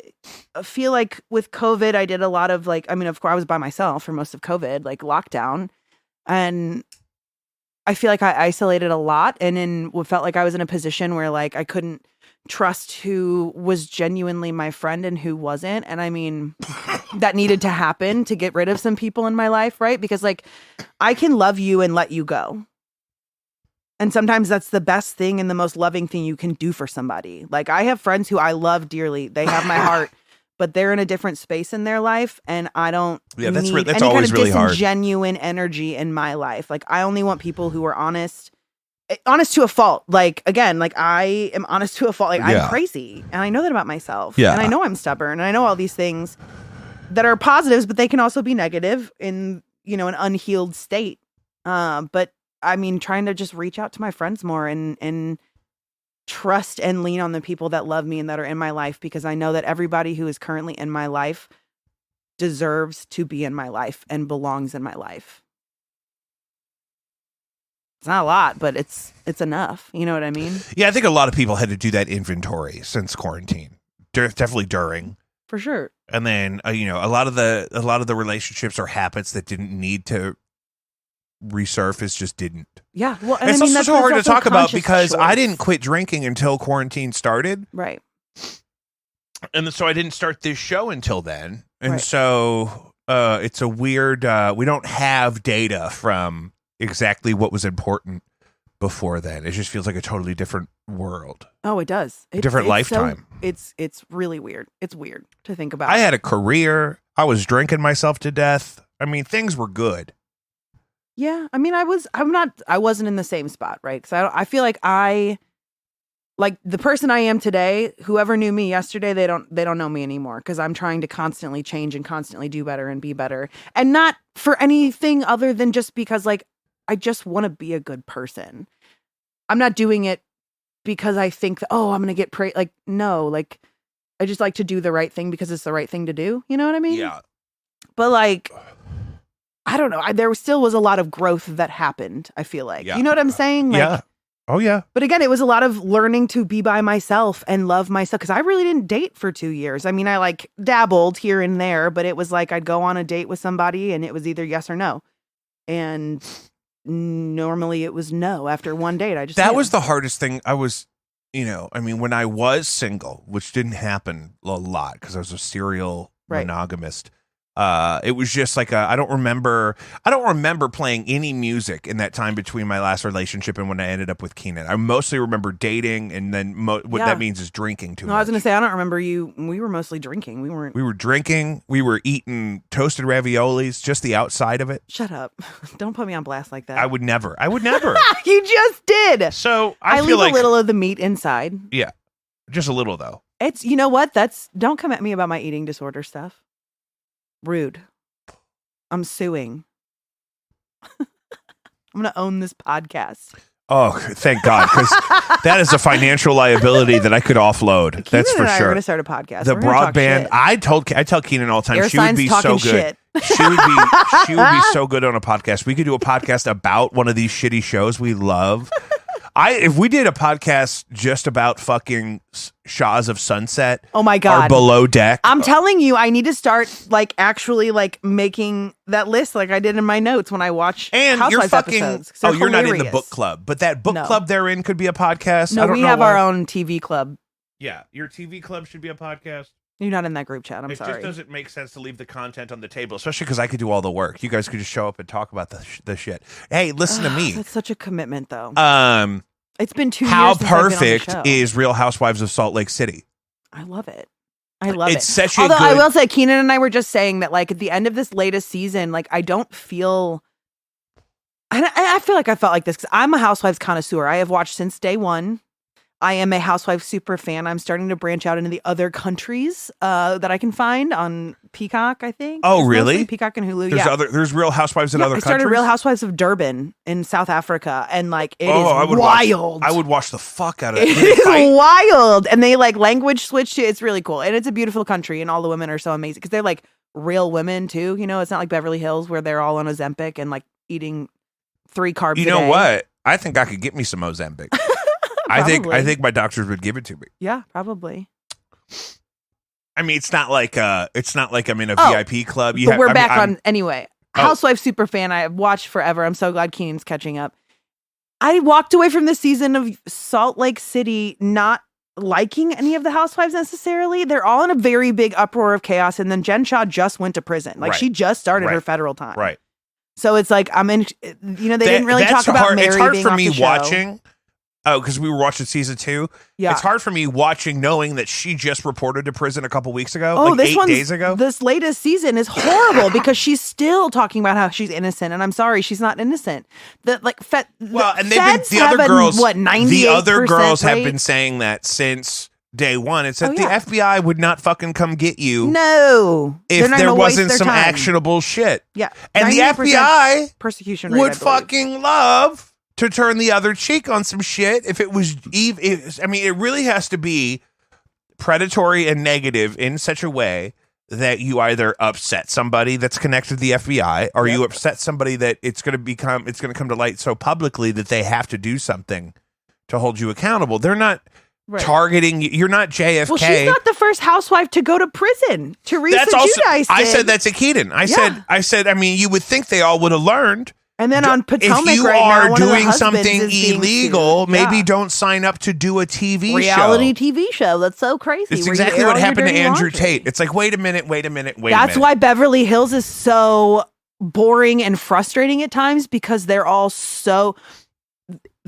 Speaker 2: feel like with COVID, I did a lot of like, I mean, of course I was by myself for most of COVID, like lockdown, and I feel like I isolated a lot, and felt like I was in a position where like I couldn't trust who was genuinely my friend and who wasn't. And I mean, that needed to happen to get rid of some people in my life, right? Because like I can love you and let you go. And sometimes that's the best thing and the most loving thing you can do for somebody. Like I have friends who I love dearly. They have my heart, but they're in a different space in their life, and I don't need
Speaker 1: that's
Speaker 2: any
Speaker 1: always
Speaker 2: kind of
Speaker 1: really hard.
Speaker 2: genuine energy in my life. Like I only want people who are honest to a fault. Like again, like I am honest to a fault. Like I'm crazy, and I know that about myself.
Speaker 1: Yeah.
Speaker 2: And I know I'm stubborn, and I know all these things that are positives, but they can also be negative in an unhealed state. But I mean, trying to just reach out to my friends more and trust and lean on the people that love me and that are in my life, because I know that everybody who is currently in my life deserves to be in my life and belongs in my life. It's not a lot, but it's enough. You know what I mean?
Speaker 1: Yeah, I think a lot of people had to do that inventory since quarantine. Definitely during.
Speaker 2: For sure.
Speaker 1: And then a lot of the relationships or habits that didn't need to resurface just didn't.
Speaker 2: Yeah, well, and
Speaker 1: it's also so hard to talk about because
Speaker 2: choice.
Speaker 1: I didn't quit drinking until quarantine started,
Speaker 2: right?
Speaker 1: And so I didn't start this show until then, and
Speaker 2: right.
Speaker 1: So it's a weird. We don't have data from exactly what was important before then. It just feels like a totally different world.
Speaker 2: Oh, it does.
Speaker 1: Different lifetime.
Speaker 2: So, it's really weird. It's weird to think about.
Speaker 1: I had a career. I was drinking myself to death. I mean, things were good.
Speaker 2: Yeah, I mean, I wasn't in the same spot, right? Because I feel like the person I am today, whoever knew me yesterday, they don't know me anymore, because I'm trying to constantly change and constantly do better and be better, and not for anything other than just because like I just want to be a good person. I'm not doing it because I think that, I'm going to get praised. Like, no, like I just like to do the right thing because it's the right thing to do. You know what I mean?
Speaker 1: Yeah.
Speaker 2: But like, I don't know. There still was a lot of growth that happened, I feel like. Yeah. You know what I'm saying? Like,
Speaker 1: yeah. Oh, yeah.
Speaker 2: But again, it was a lot of learning to be by myself and love myself, because I really didn't date for 2 years. I mean, I like dabbled here and there, but it was like I'd go on a date with somebody and it was either yes or no. And normally it was no after one date. That
Speaker 1: was the hardest thing. I was, I mean, when I was single, which didn't happen a lot because I was a serial monogamist. It was just like I don't remember playing any music in that time between my last relationship and when I ended up with Keenan. I mostly remember dating, and then what that means is drinking too much.
Speaker 2: I was going to say, I don't remember you. We were mostly drinking. We were
Speaker 1: drinking. We were eating toasted raviolis, just the outside of it.
Speaker 2: Shut up! Don't put me on blast like that.
Speaker 1: I would never.
Speaker 2: You just did.
Speaker 1: So
Speaker 2: I
Speaker 1: feel
Speaker 2: leave a little of the meat inside.
Speaker 1: Yeah, just a little though.
Speaker 2: It's what? Don't come at me about my eating disorder stuff. Rude. I'm suing. I'm going to own this podcast.
Speaker 1: Oh, thank God, because that is a financial liability that I could offload.
Speaker 2: Keenan
Speaker 1: That's for
Speaker 2: and I
Speaker 1: sure.
Speaker 2: Are going to start a podcast.
Speaker 1: The broadband. I tell Keenan all the time,
Speaker 2: Air
Speaker 1: she would be so good.
Speaker 2: Shit.
Speaker 1: She would be so good on a podcast. We could do a podcast about one of these shitty shows we love. If we did a podcast just about fucking Shaws of Sunset,
Speaker 2: oh my God,
Speaker 1: or Below Deck,
Speaker 2: I'm telling you, I need to start like actually like making that list like I did in my notes when I watch Housewives episodes.
Speaker 1: Oh, you're not in the book club, but that book club they're in could be a podcast.
Speaker 2: No, we have our own TV club.
Speaker 1: Yeah, your TV club should be a podcast.
Speaker 2: You're not in that group chat. I'm
Speaker 1: It
Speaker 2: sorry.
Speaker 1: just doesn't make sense to leave the content on the table, especially because I could do all the work. You guys could just show up and talk about the shit. Hey, listen to me.
Speaker 2: That's such a commitment, though. It's been 2 years.
Speaker 1: How
Speaker 2: since I've been on the
Speaker 1: perfect
Speaker 2: show.
Speaker 1: is Real Housewives of Salt Lake City?
Speaker 2: I love it. I love
Speaker 1: It's
Speaker 2: it.
Speaker 1: such a
Speaker 2: Although
Speaker 1: good...
Speaker 2: I will say, Keenan and I were just saying that, like, at the end of this latest season, like, I don't feel. I feel like I felt like this because I'm a Housewives connoisseur. I have watched since day one. I am a Housewives super fan. I'm starting to branch out into the other countries that I can find on Peacock, I think.
Speaker 1: Oh,
Speaker 2: It's
Speaker 1: really?
Speaker 2: mostly Peacock and Hulu. Yeah.
Speaker 1: There's Real Housewives in other
Speaker 2: I
Speaker 1: countries?
Speaker 2: started Real Housewives of Durban in South Africa, and like it is
Speaker 1: I would
Speaker 2: wild.
Speaker 1: I would watch the fuck out of it.
Speaker 2: It is wild, and they like language switch to. It's really cool, and it's a beautiful country, and all the women are so amazing because they're like real women too. You know, it's not like Beverly Hills where they're all on Ozempic and like eating 3 carbs.
Speaker 1: You know what? I think I could get me some Ozempic. I think my doctors would give it to me.
Speaker 2: Yeah, probably.
Speaker 1: I mean, it's not like I'm in a VIP club.
Speaker 2: We're back on anyway. Housewives super fan. I have watched forever. I'm so glad Keenan's catching up. I walked away from this season of Salt Lake City not liking any of the housewives necessarily. They're all in a very big uproar of chaos, and then Jen Shaw just went to prison. Like she just started her federal time.
Speaker 1: Right.
Speaker 2: So it's like I'm in. You know, they didn't really talk about Mary.
Speaker 1: It's hard
Speaker 2: being
Speaker 1: for
Speaker 2: off
Speaker 1: me
Speaker 2: the show.
Speaker 1: watching. Oh, because we were watching season 2.
Speaker 2: Yeah,
Speaker 1: it's hard for me watching knowing that she just reported to prison a couple weeks ago.
Speaker 2: Oh,
Speaker 1: like
Speaker 2: this
Speaker 1: 8 days ago.
Speaker 2: This latest season is horrible because she's still talking about how she's innocent, and I'm sorry, she's not innocent. The other
Speaker 1: girls.
Speaker 2: What 98%?
Speaker 1: The other girls have
Speaker 2: rate?
Speaker 1: been saying that since day one. It's that the FBI would not fucking come get you.
Speaker 2: No,
Speaker 1: if there wasn't some actionable shit.
Speaker 2: Yeah,
Speaker 1: and the FBI
Speaker 2: persecution rate,
Speaker 1: would fucking love to turn the other cheek on some shit if it was I mean, it really has to be predatory and negative in such a way that you either upset somebody that's connected to the FBI or you upset somebody that it's going to come to light so publicly that they have to do something to hold you accountable. They're not targeting you. You're not JFK.
Speaker 2: Well, she's not the first housewife to go to prison. Teresa Giudice did.
Speaker 1: I said that to Keaton. I said, I mean, you would think they all would have learned.
Speaker 2: And then on Potomac,
Speaker 1: if you
Speaker 2: right
Speaker 1: are
Speaker 2: now,
Speaker 1: doing something illegal, maybe don't sign up to do a
Speaker 2: reality TV show. That's so crazy.
Speaker 1: It's exactly what happened to Andrew Tate. It's like, wait a minute.
Speaker 2: That's why Beverly Hills is so boring and frustrating at times because they're all so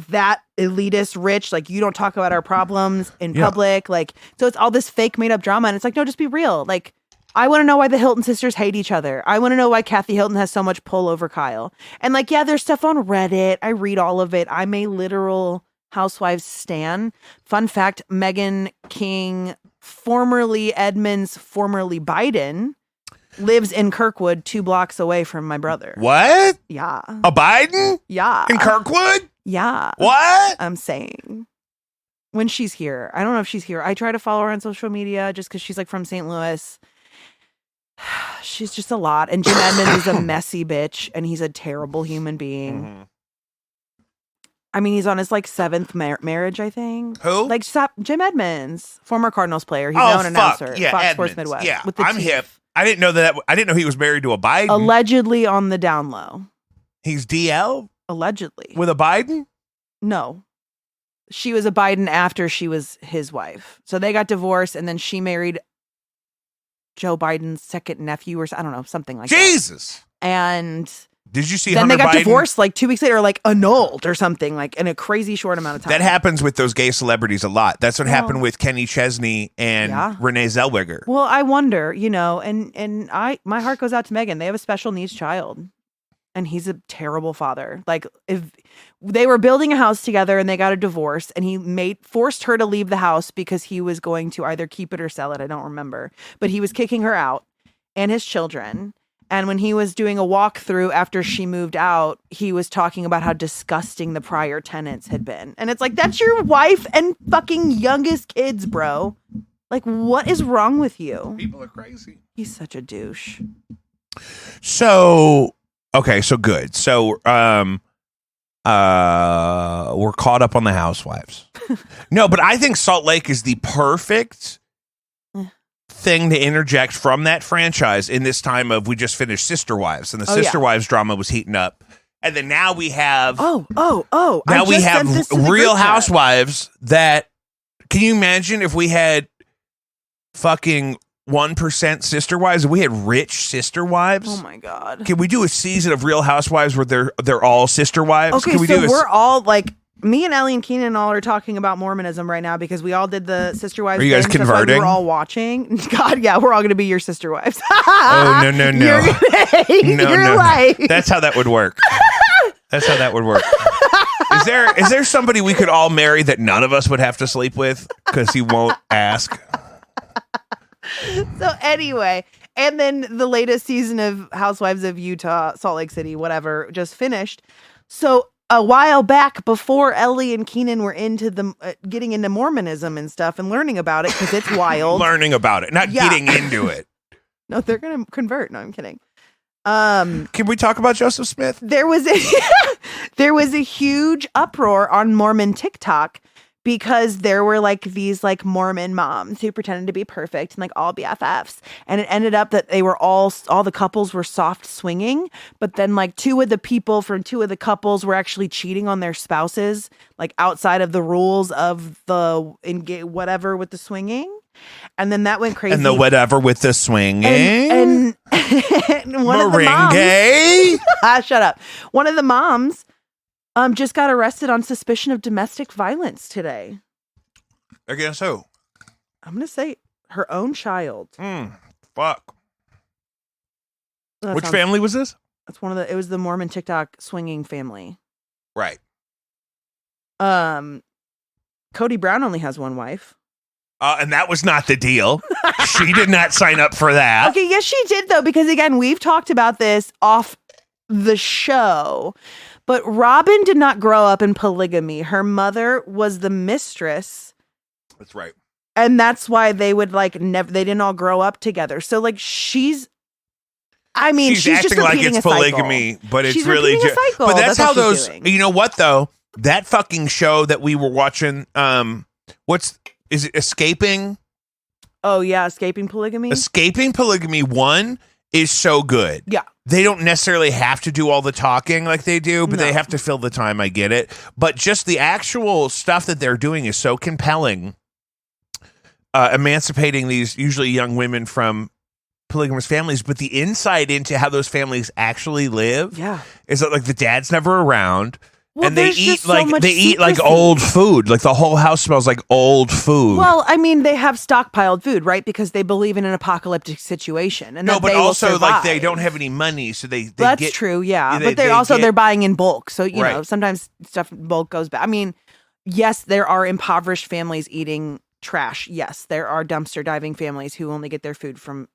Speaker 2: that elitist rich. Like, you don't talk about our problems in public. Like, so it's all this fake made up drama. And it's like, no, just be real. Like, I want to know why the Hilton sisters hate each other. I want to know why Kathy Hilton has so much pull over Kyle. And like, yeah, there's stuff on Reddit. I read all of it. I'm a literal Housewives stan. Fun fact, Meghan King, formerly Edmonds, formerly Biden, lives in Kirkwood 2 blocks away from my brother.
Speaker 1: What?
Speaker 2: Yeah.
Speaker 1: A Biden?
Speaker 2: Yeah.
Speaker 1: In Kirkwood?
Speaker 2: Yeah.
Speaker 1: What?
Speaker 2: I'm saying. When she's here. I don't know if she's here. I try to follow her on social media just because she's like from St. Louis. She's just a lot. And Jim Edmonds is a messy bitch, and he's a terrible human being.
Speaker 1: Mm-hmm.
Speaker 2: I mean, he's on his like 7th marriage, I think.
Speaker 1: Who?
Speaker 2: Like Jim Edmonds, former Cardinals player. He's now an announcer.
Speaker 1: Yeah,
Speaker 2: Fox
Speaker 1: Edmonds.
Speaker 2: Sports Midwest.
Speaker 1: Yeah,
Speaker 2: with the
Speaker 1: I'm
Speaker 2: teeth.
Speaker 1: hip. I didn't know that. I didn't know he was married to a Biden.
Speaker 2: Allegedly on the down low.
Speaker 1: He's DL?
Speaker 2: Allegedly.
Speaker 1: With a Biden?
Speaker 2: No. She was a Biden after she was his wife. So they got divorced, and then she married Joe Biden's second nephew, or I don't know, something like that.
Speaker 1: Jesus.
Speaker 2: And
Speaker 1: did you see
Speaker 2: then
Speaker 1: Hunter
Speaker 2: they got
Speaker 1: Biden?
Speaker 2: divorced like 2 weeks later, or like annulled or something, like in a crazy short amount of time.
Speaker 1: That happens with those gay celebrities a lot. That's what happened with Kenny Chesney and Renee Zellweger.
Speaker 2: Well, I wonder, you know, and my heart goes out to Meghan. They have a special needs child, and he's a terrible father. Like, if they were building a house together and they got a divorce, and he forced her to leave the house because he was going to either keep it or sell it. I don't remember, but he was kicking her out and his children. And when he was doing a walkthrough after she moved out, he was talking about how disgusting the prior tenants had been. And it's like, that's your wife and fucking youngest kids, bro. Like, what is wrong with you?
Speaker 1: People are crazy.
Speaker 2: He's such a douche.
Speaker 1: So, okay, so good. So, we're caught up on the Housewives. No, but I think Salt Lake is the perfect thing to interject from that franchise in this time of we just finished Sister Wives, and the Sister Wives drama was heating up, and then now we have
Speaker 2: now
Speaker 1: we have Real Housewives. That, can you imagine if we had fucking 1% sister wives. We had rich sister wives.
Speaker 2: Oh my God.
Speaker 1: Can we do a season of Real Housewives where they're all sister wives?
Speaker 2: Okay,
Speaker 1: Can we
Speaker 2: so we're all like, me and Ellie and Keenan all are talking about Mormonism right now because we all did the sister wives.
Speaker 1: Are you guys
Speaker 2: thing, so that's why
Speaker 1: converting?
Speaker 2: we're all watching. God, yeah, we're all going to be your sister wives.
Speaker 1: Oh, no.
Speaker 2: You're gonna hate your life.
Speaker 1: That's how that would work. That's how that would work. Is there somebody we could all marry that none of us would have to sleep with because he won't ask?
Speaker 2: So anyway, and then the latest season of Housewives of Utah, Salt Lake City, whatever, just finished. So a while back, before Ellie and Keenan were into the getting into Mormonism and stuff and learning about it because it's wild.
Speaker 1: Learning about it, not getting into it.
Speaker 2: No, they're gonna convert. No, I'm kidding.
Speaker 1: Can we talk about Joseph Smith?
Speaker 2: There was a huge uproar on Mormon TikTok because there were like these like Mormon moms who pretended to be perfect and like all BFFs. And it ended up that they were all the couples were soft swinging, but then like two of the people from two of the couples were actually cheating on their spouses, like outside of the rules of the whatever with the swinging. And then that went crazy.
Speaker 1: And the whatever with the swinging.
Speaker 2: And one of the moms, shut up. One of the moms just got arrested on suspicion of domestic violence today.
Speaker 1: Against who?
Speaker 2: I'm going to say her own child.
Speaker 1: Fuck. Which family was this?
Speaker 2: That's it was the Mormon TikTok swinging family.
Speaker 1: Right.
Speaker 2: Cody Brown only has one wife.
Speaker 1: And that was not the deal. She did not sign up for that.
Speaker 2: Okay, yes, she did, though, because, again, we've talked about this off the show. But Robin did not grow up in polygamy. Her mother was the mistress.
Speaker 1: That's right.
Speaker 2: And that's why they would, like, they didn't all grow up together. So, like, she's
Speaker 1: acting
Speaker 2: just
Speaker 1: like
Speaker 2: repeating
Speaker 1: it's
Speaker 2: a
Speaker 1: polygamy,
Speaker 2: cycle.
Speaker 1: but it's
Speaker 2: She's
Speaker 1: really
Speaker 2: repeating a cycle.
Speaker 1: But that's how those,
Speaker 2: doing.
Speaker 1: you know what, though? That fucking show that we were watching, is it Escaping?
Speaker 2: Oh, yeah, Escaping Polygamy?
Speaker 1: Escaping Polygamy 1 is so good.
Speaker 2: Yeah.
Speaker 1: They don't necessarily have to do all the talking like they do, but
Speaker 2: No.
Speaker 1: they have to fill the time. I get it. But just the actual stuff that they're doing is so compelling. Emancipating these usually young women from polygamous families, but the insight into how those families actually live is that like the dad's never around.
Speaker 2: Well,
Speaker 1: and they eat like
Speaker 2: secrecy.
Speaker 1: old food. Like the whole house smells like old food.
Speaker 2: Well, I mean, they have stockpiled food, right? Because they believe in an apocalyptic situation, and
Speaker 1: but also like they don't have any money, so they
Speaker 2: that's true, yeah.
Speaker 1: They,
Speaker 2: but they're buying in bulk, so you know sometimes stuff in bulk goes bad. I mean, yes, there are impoverished families eating trash. Yes, there are dumpster diving families who only get their food from.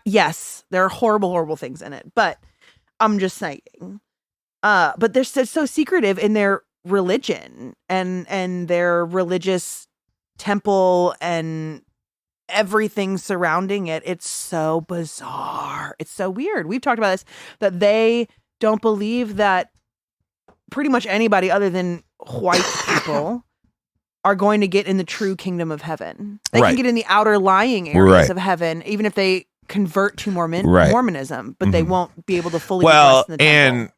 Speaker 2: Yes, there are horrible things in it, but I'm just saying. But they're so secretive in their religion and their religious temple and everything surrounding it. It's so bizarre. It's so weird. We've talked about this, that they don't believe that pretty much anybody other than white people are going to get in the true kingdom of heaven. They can get in the outer lying areas of heaven, even if they convert to Mormonism, but they won't be able to fully be blessed in the temple.
Speaker 1: And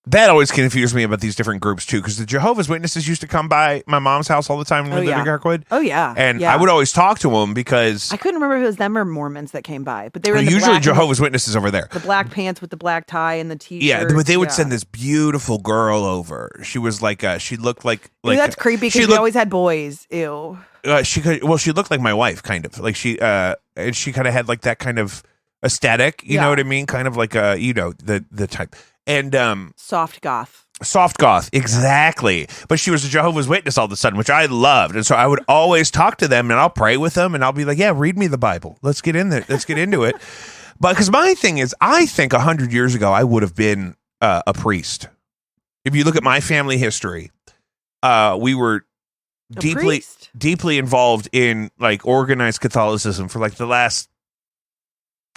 Speaker 1: that always confused me about these different groups too, because the Jehovah's Witnesses used to come by my mom's house all the time when we lived in Garkwood.
Speaker 2: Oh yeah,
Speaker 1: and I would always talk to them because
Speaker 2: I couldn't remember if it was them or Mormons that came by, but they were
Speaker 1: usually Jehovah's Witnesses over there.
Speaker 2: The black pants with the black tie and the t-shirt.
Speaker 1: Yeah, but they would send this beautiful girl over. She was like, she looked like
Speaker 2: that's creepy because she always had boys. Ew.
Speaker 1: She looked like my wife, kind of like and she kind of had like that kind of aesthetic. You know what I mean? Kind of like the type. And
Speaker 2: soft goth,
Speaker 1: exactly. But she was a Jehovah's Witness all of a sudden, which I loved, and so I would always talk to them, and I'll pray with them, and I'll be like, "Yeah, read me the Bible. Let's get in there. Let's get into it." But because my thing is, I think 100 years ago I would have been a priest. If you look at my family history, we were deeply involved in like organized Catholicism for like the last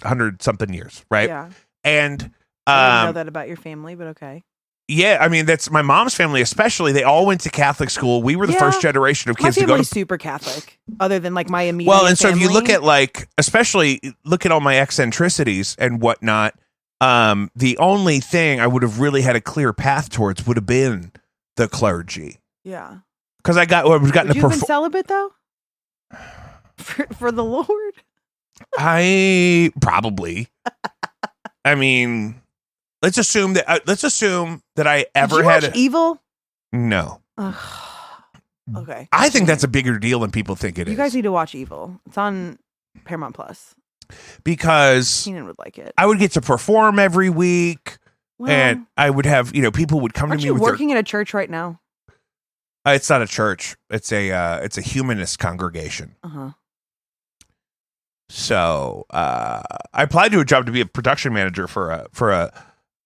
Speaker 1: 100-something years, right?
Speaker 2: Yeah,
Speaker 1: and.
Speaker 2: I didn't know that about your family, but okay.
Speaker 1: Yeah, I mean, that's my mom's family, especially. They all went to Catholic school. We were the first generation of kids to go to
Speaker 2: super Catholic, other than like my immediate
Speaker 1: so
Speaker 2: family.
Speaker 1: if you look at like, especially look at all my eccentricities and whatnot, the only thing I would have really had a clear path towards would have been the clergy.
Speaker 2: Yeah.
Speaker 1: Because I got, well, we've gotten
Speaker 2: Would you have been celibate though? For the Lord?
Speaker 1: I probably. I mean, let's assume that I ever
Speaker 2: Did you
Speaker 1: had
Speaker 2: watch Evil?
Speaker 1: No.
Speaker 2: Ugh. Okay.
Speaker 1: I think that's a bigger deal than people think it is.
Speaker 2: You guys need to watch Evil. It's on Paramount Plus.
Speaker 1: Because
Speaker 2: Keenan would like it.
Speaker 1: I would get to perform every week,
Speaker 2: Well,
Speaker 1: and I would have, people would come to
Speaker 2: aren't
Speaker 1: me
Speaker 2: you
Speaker 1: with
Speaker 2: working at a church right now?
Speaker 1: it's not a church. It's a humanist congregation.
Speaker 2: Uh-huh.
Speaker 1: So I applied to a job to be a production manager for a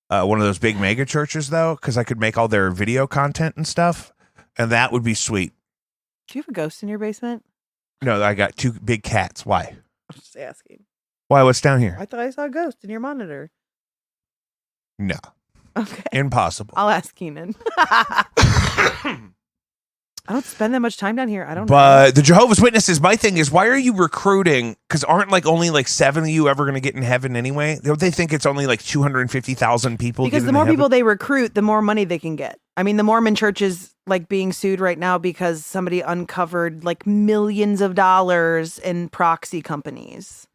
Speaker 1: one of those big mega churches, though, because I could make all their video content and stuff, and that would be sweet.
Speaker 2: Do you have a ghost in your basement?
Speaker 1: No, I got 2 big cats. Why?
Speaker 2: I'm just asking.
Speaker 1: Why? What's down here?
Speaker 2: I thought I saw a ghost in your monitor.
Speaker 1: No.
Speaker 2: Okay.
Speaker 1: Impossible.
Speaker 2: I'll ask Keenan. I don't spend that much time down here. I don't know.
Speaker 1: But the Jehovah's Witnesses, my thing is, why are you recruiting? Because aren't only 7 of you ever going to get in heaven anyway? Don't they think it's only 250,000 people?
Speaker 2: Because the more people they recruit, the more money they can get. I mean, the Mormon church is being sued right now because somebody uncovered millions of dollars in proxy companies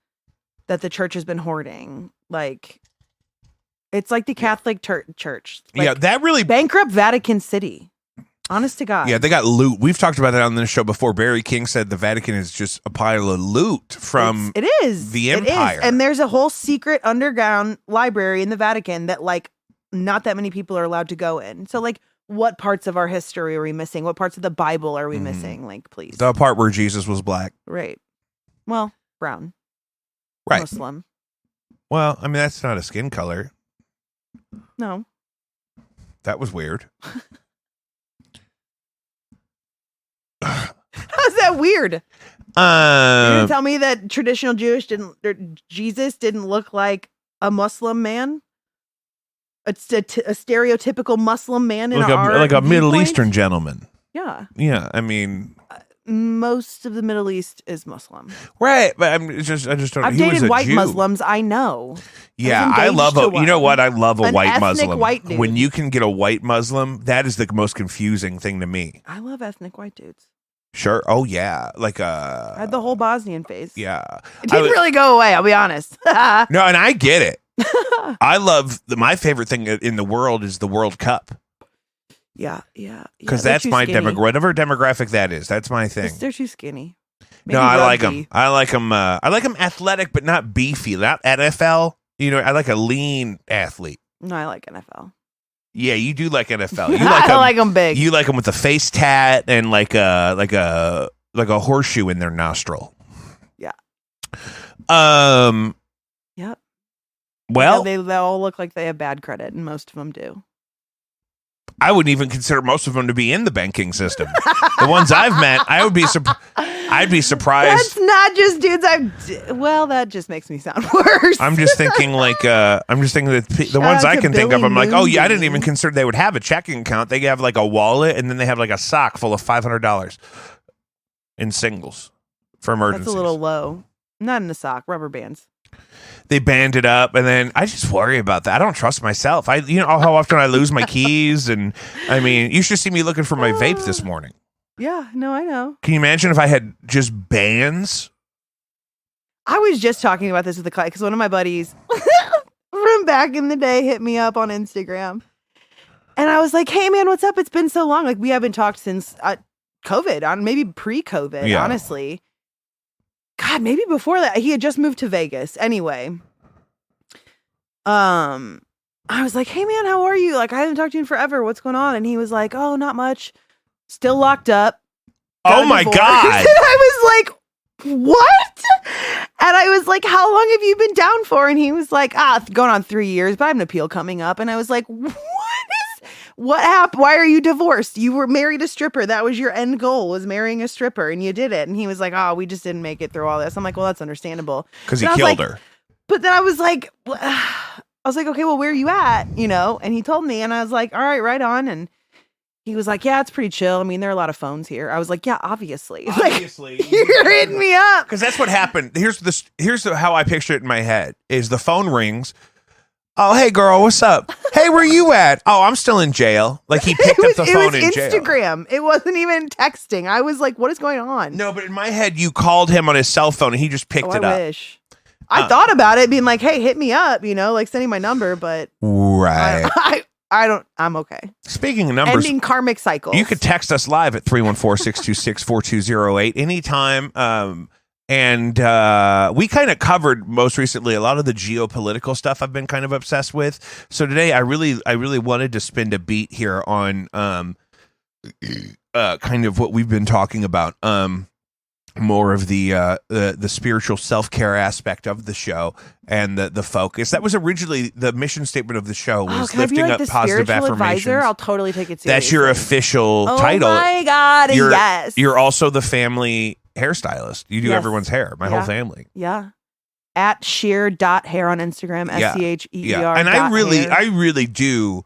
Speaker 2: that the church has been hoarding. It's like the Catholic church.
Speaker 1: That really
Speaker 2: bankrupt Vatican City. Honest to God.
Speaker 1: Yeah, they got loot. We've talked about that on this show before. Barry King said the Vatican is just a pile of loot from
Speaker 2: it is
Speaker 1: the empire.
Speaker 2: And there's a whole secret underground library in the Vatican that not that many people are allowed to go in. So what parts of our history are we missing? What parts of the Bible are we missing? Please.
Speaker 1: The part where Jesus was black.
Speaker 2: Right. Well, brown.
Speaker 1: Right.
Speaker 2: Muslim.
Speaker 1: Well, I mean, that's not a skin color.
Speaker 2: No.
Speaker 1: That was weird.
Speaker 2: How's that weird? You're gonna tell me that traditional Jesus didn't look like a Muslim man? It's a stereotypical Muslim man in
Speaker 1: a Middle Eastern gentleman.
Speaker 2: Yeah.
Speaker 1: Yeah, I mean,
Speaker 2: most of the Middle East is Muslim.
Speaker 1: Right, but I just don't.
Speaker 2: I've dated white Muslims. I know.
Speaker 1: Yeah, I love you know what? I love a white Muslim.
Speaker 2: White dude.
Speaker 1: When you can get a white Muslim, that is the most confusing thing to me.
Speaker 2: I love ethnic white dudes.
Speaker 1: Sure. Oh yeah,
Speaker 2: I had the whole Bosnian phase.
Speaker 1: Yeah,
Speaker 2: it didn't really go away. I'll be honest.
Speaker 1: No, and I get it. I love my favorite thing in the world is the World Cup.
Speaker 2: Yeah.
Speaker 1: Because that's my whatever demographic that is. That's my thing.
Speaker 2: They're too skinny.
Speaker 1: Maybe I like them. I like them athletic, but not beefy. Not NFL. I like a lean athlete.
Speaker 2: No, I like NFL.
Speaker 1: Yeah, you do like NFL. You
Speaker 2: I like them big.
Speaker 1: You like them with a face tat and like a horseshoe in their nostril.
Speaker 2: Yeah. Yep.
Speaker 1: Well,
Speaker 2: they all look like they have bad credit, and most of them do.
Speaker 1: I wouldn't even consider most of them to be in the banking system. The ones I've met, I'd be surprised.
Speaker 2: That's not just dudes well, that just makes me sound worse.
Speaker 1: I'm just thinking that the ones I can think of, I'm like, oh yeah, I didn't even consider they would have a checking account. They have a wallet, and then they have a sock full of $500 in singles for emergencies.
Speaker 2: That's a little low. Not in a sock, rubber bands.
Speaker 1: They band it up, and then I just worry about that. I don't trust myself. How often I lose my keys, and I mean, you should see me looking for my vape this morning.
Speaker 2: Yeah, no, I know.
Speaker 1: Can you imagine if I had just bands?
Speaker 2: I was just talking about this with the client because one of my buddies from back in the day hit me up on Instagram, and I was like, "Hey, man, what's up? It's been so long. We haven't talked since COVID, maybe pre-COVID, honestly." God, maybe before that. He had just moved to Vegas. Anyway, I was like, "Hey, man, how are you? I haven't talked to you in forever. What's going on?" And he was like, "Oh, not much. Still locked up."
Speaker 1: Oh my God.
Speaker 2: And I was like, "What?" And I was like, "How long have you been down for?" And he was like, going on 3 years, but I have an appeal coming up. And I was like, what happened? Why are you divorced? You were married a stripper. That was your end goal, was marrying a stripper, and you did it. And he was like, we just didn't make it through all this. I'm like, well, that's understandable.
Speaker 1: Because he killed her.
Speaker 2: But then I was like, okay, well, where are you at? And he told me, and I was like, all right on. And he was like, yeah, it's pretty chill. I mean, there are a lot of phones here. I was like, yeah, obviously. You're hitting me up.
Speaker 1: Because that's what happened. Here's how I picture it in my head, is the phone rings. Oh, hey, girl, what's up? Hey, where you at? Oh, I'm still in jail. He picked up the phone in jail.
Speaker 2: It was Instagram. It wasn't even texting. I was like, what is going on?
Speaker 1: No, but in my head, you called him on his cell phone, and he just picked it up.
Speaker 2: I wish. I thought about it, being like, "Hey, hit me up," like sending my number, but
Speaker 1: right.
Speaker 2: I don't. I'm okay.
Speaker 1: Speaking of numbers,
Speaker 2: ending karmic cycles.
Speaker 1: You could text us live at 314-626-4208 anytime. And we kind of covered most recently a lot of the geopolitical stuff I've been kind of obsessed with. So today I really wanted to spend a beat here on kind of what we've been talking about. More of the spiritual self-care aspect of the show and the focus. That was originally the mission statement of the show, was lifting up positive affirmations.
Speaker 2: Advisor? I'll totally take it seriously.
Speaker 1: That's your official title.
Speaker 2: Oh my God, yes.
Speaker 1: You're also the family hairstylist. You do everyone's hair, my whole family.
Speaker 2: Yeah. At sheer.hair on Instagram, SCHEER.
Speaker 1: Yeah. And I really do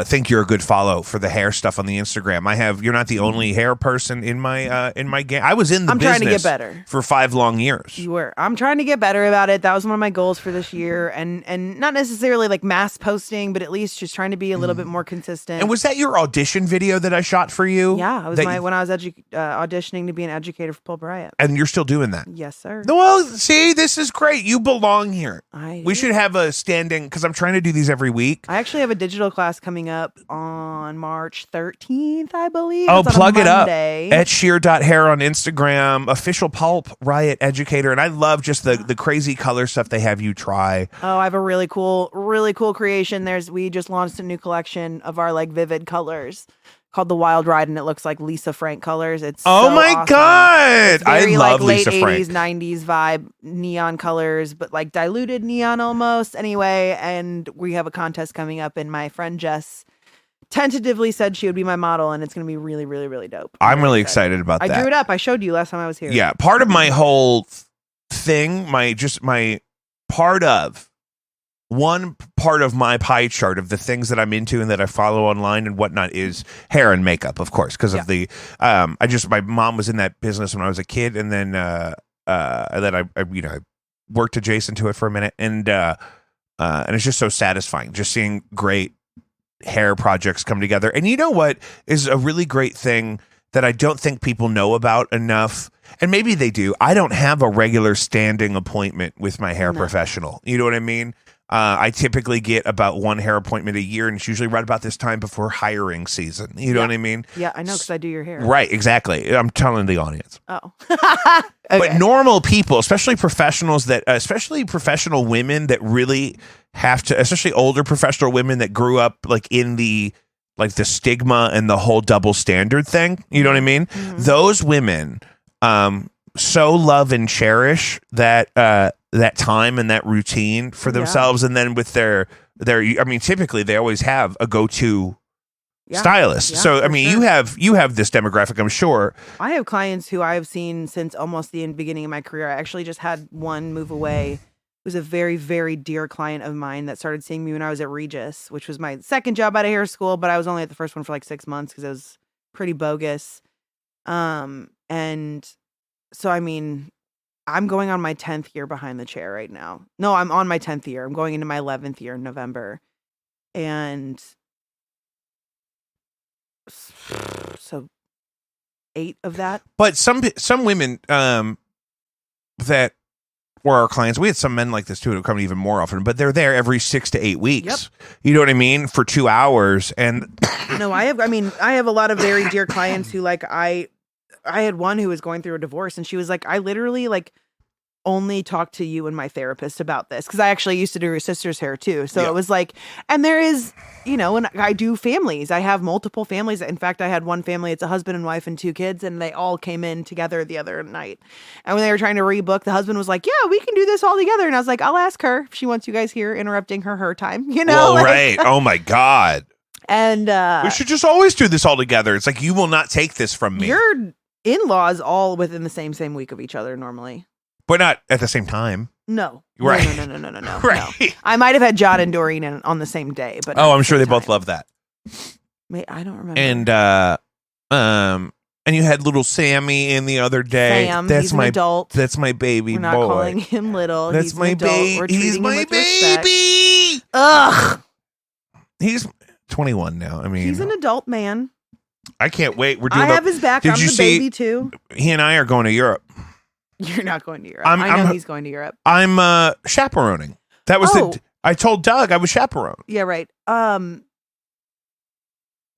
Speaker 1: think you're a good follow for the hair stuff on the Instagram. You're not the only hair person in my game. I was in the business
Speaker 2: trying to get better
Speaker 1: for 5 long years.
Speaker 2: You were. I'm trying to get better about it. That was one of my goals for this year, and not necessarily like mass posting, but at least just trying to be a little bit more consistent.
Speaker 1: And was that your audition video that I shot for you?
Speaker 2: Yeah, it was when I was auditioning to be an educator for Pulp Riot.
Speaker 1: And you're still doing that?
Speaker 2: Yes, sir.
Speaker 1: Well, see, this is great. You belong here. We should have a standing, because I'm trying to do these every week.
Speaker 2: I actually have a digital class coming up on March 13th, I believe.
Speaker 1: Oh, plug it up at sheer.hair on Instagram, official Pulp Riot educator. And I love just the crazy color stuff they have you try.
Speaker 2: Oh, I have a really cool creation. We just launched a new collection of our like vivid colors called the Wild Ride, and it looks like Lisa Frank colors. It's
Speaker 1: my God.
Speaker 2: It's very,
Speaker 1: I love
Speaker 2: late
Speaker 1: Lisa
Speaker 2: 80s,
Speaker 1: Frank.
Speaker 2: 90s vibe, neon colors, but like diluted neon almost. Anyway, and we have a contest coming up, and my friend Jess tentatively said she would be my model, and it's going to be really, really, really dope.
Speaker 1: I'm really excited about that.
Speaker 2: I drew it up. I showed you last time I was here.
Speaker 1: Yeah, part of my whole thing, one part of my pie chart of the things that I'm into and that I follow online and whatnot is hair and makeup, of course, because of my mom was in that business when I was a kid, and then I worked adjacent to it for a minute, and it's just so satisfying just seeing great hair projects come together. And you know what is a really great thing that I don't think people know about enough, and maybe they do. I don't have a regular standing appointment with my hair professional. You know what I mean? I typically get about one hair appointment a year, and it's usually right about this time before hiring season. You know what I mean?
Speaker 2: Yeah, I know, because I do your hair.
Speaker 1: Right, exactly. I'm telling the audience.
Speaker 2: Oh.
Speaker 1: Okay. But normal people, especially professional women that really have to, especially older professional women that grew up like in the stigma and the whole double standard thing. You know what I mean? Mm-hmm. Those women so love and cherish that time and that routine for themselves, and then with their typically they always have a go-to stylist. So you have this demographic, I'm sure.
Speaker 2: I have clients who I have seen since almost the beginning of my career. I actually just had one move away. It was a very, very dear client of mine that started seeing me when I was at Regis, which was my second job out of hair school, but I was only at the first one for like 6 months because it was pretty bogus. And so, I'm going on my 10th year behind the chair right now. No, I'm on my 10th year. I'm going into my 11th year in November. And so 8 of that.
Speaker 1: But some women that were our clients, we had some men like this too who come even more often, but they're there every 6 to 8 weeks. Yep. You know what I mean? For 2 hours. And
Speaker 2: no, I have a lot of very dear clients who I had one who was going through a divorce, and she was like, I literally only talk to you and my therapist about this, because I actually used to do her sister's hair too. So it was like, and there is, and I do families. I have multiple families. In fact, I had one family, it's a husband and wife and 2 kids, and they all came in together the other night. And when they were trying to rebook, the husband was like, yeah, we can do this all together. And I was like, I'll ask her if she wants you guys here interrupting her time,
Speaker 1: Well, right. Oh my God.
Speaker 2: And
Speaker 1: we should just always do this all together. It's like, you will not take this from me.
Speaker 2: Your in-laws all within the same week of each other normally.
Speaker 1: But not at the same time.
Speaker 2: No.
Speaker 1: Right.
Speaker 2: No.
Speaker 1: Right.
Speaker 2: No. I might have had John and Doreen on the same day, but
Speaker 1: I'm sure they both love that.
Speaker 2: I don't remember.
Speaker 1: And you had little Sammy in the other day.
Speaker 2: Sam, he's an adult.
Speaker 1: That's my baby.
Speaker 2: We're not calling him little.
Speaker 1: That's my baby. He's my baby.
Speaker 2: Ugh.
Speaker 1: He's 21 now.
Speaker 2: He's an adult man.
Speaker 1: I can't wait.
Speaker 2: I have his back. I'm the baby too.
Speaker 1: He and I are going to Europe.
Speaker 2: You're not going to Europe.
Speaker 1: I'm-
Speaker 2: I know
Speaker 1: I'm-
Speaker 2: he's going to Europe.
Speaker 1: I'm chaperoning. That was
Speaker 2: Oh.
Speaker 1: I told Doug I was chaperone.
Speaker 2: Yeah, right.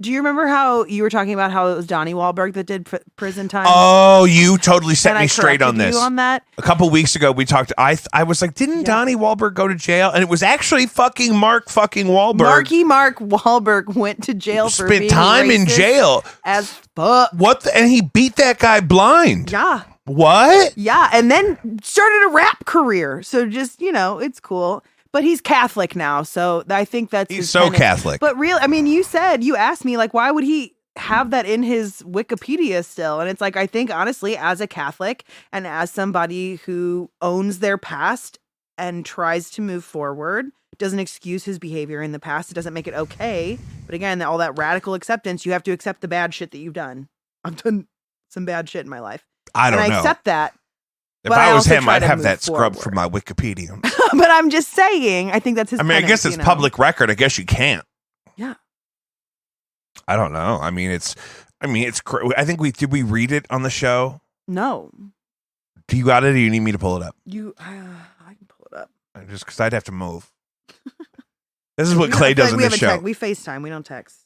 Speaker 2: Do you remember how you were talking about how it was Donnie Wahlberg that did prison time?
Speaker 1: Oh, you totally set
Speaker 2: and
Speaker 1: me
Speaker 2: I
Speaker 1: straight on
Speaker 2: corrected
Speaker 1: this.
Speaker 2: you on that.
Speaker 1: A couple weeks ago, we talked. I was like, didn't
Speaker 2: Yeah.
Speaker 1: Donnie Wahlberg go to jail? And it was actually fucking Mark fucking Wahlberg.
Speaker 2: Marky Mark Wahlberg went to jail for being
Speaker 1: spent time in
Speaker 2: racist
Speaker 1: jail.
Speaker 2: as fuck.
Speaker 1: What? And he beat that guy blind.
Speaker 2: Yeah,
Speaker 1: What?
Speaker 2: yeah, and then started a rap career. So just it's cool. But he's Catholic now, so I think that's
Speaker 1: He's
Speaker 2: his
Speaker 1: so
Speaker 2: penance.
Speaker 1: Catholic.
Speaker 2: But really, I mean, you asked me like, why would he have that in his Wikipedia still? And it's like, I think honestly, as a Catholic and as somebody who owns their past and tries to move forward, doesn't excuse his behavior in the past. It doesn't make it okay. But again, all that radical acceptance, you have to accept the bad shit that you've done. I've done some bad shit in my life.
Speaker 1: I don't
Speaker 2: and I
Speaker 1: know.
Speaker 2: accept that.
Speaker 1: If
Speaker 2: but
Speaker 1: I
Speaker 2: I
Speaker 1: was
Speaker 2: also
Speaker 1: him,
Speaker 2: try
Speaker 1: I'd
Speaker 2: to
Speaker 1: have
Speaker 2: move
Speaker 1: that scrubbed
Speaker 2: forward.
Speaker 1: from my Wikipedia.
Speaker 2: But I'm just saying, I think that's his
Speaker 1: I mean, I guess
Speaker 2: penance,
Speaker 1: it's public record. I guess you can't.
Speaker 2: Yeah.
Speaker 1: I don't know. I mean, it's. I think did we read it on the show?
Speaker 2: No.
Speaker 1: Do you got it, or you need me to pull it up?
Speaker 2: I can pull it up.
Speaker 1: Just because I'd have to move. This is what Clay
Speaker 2: I feel
Speaker 1: does
Speaker 2: like
Speaker 1: in the show.
Speaker 2: We FaceTime. We don't text.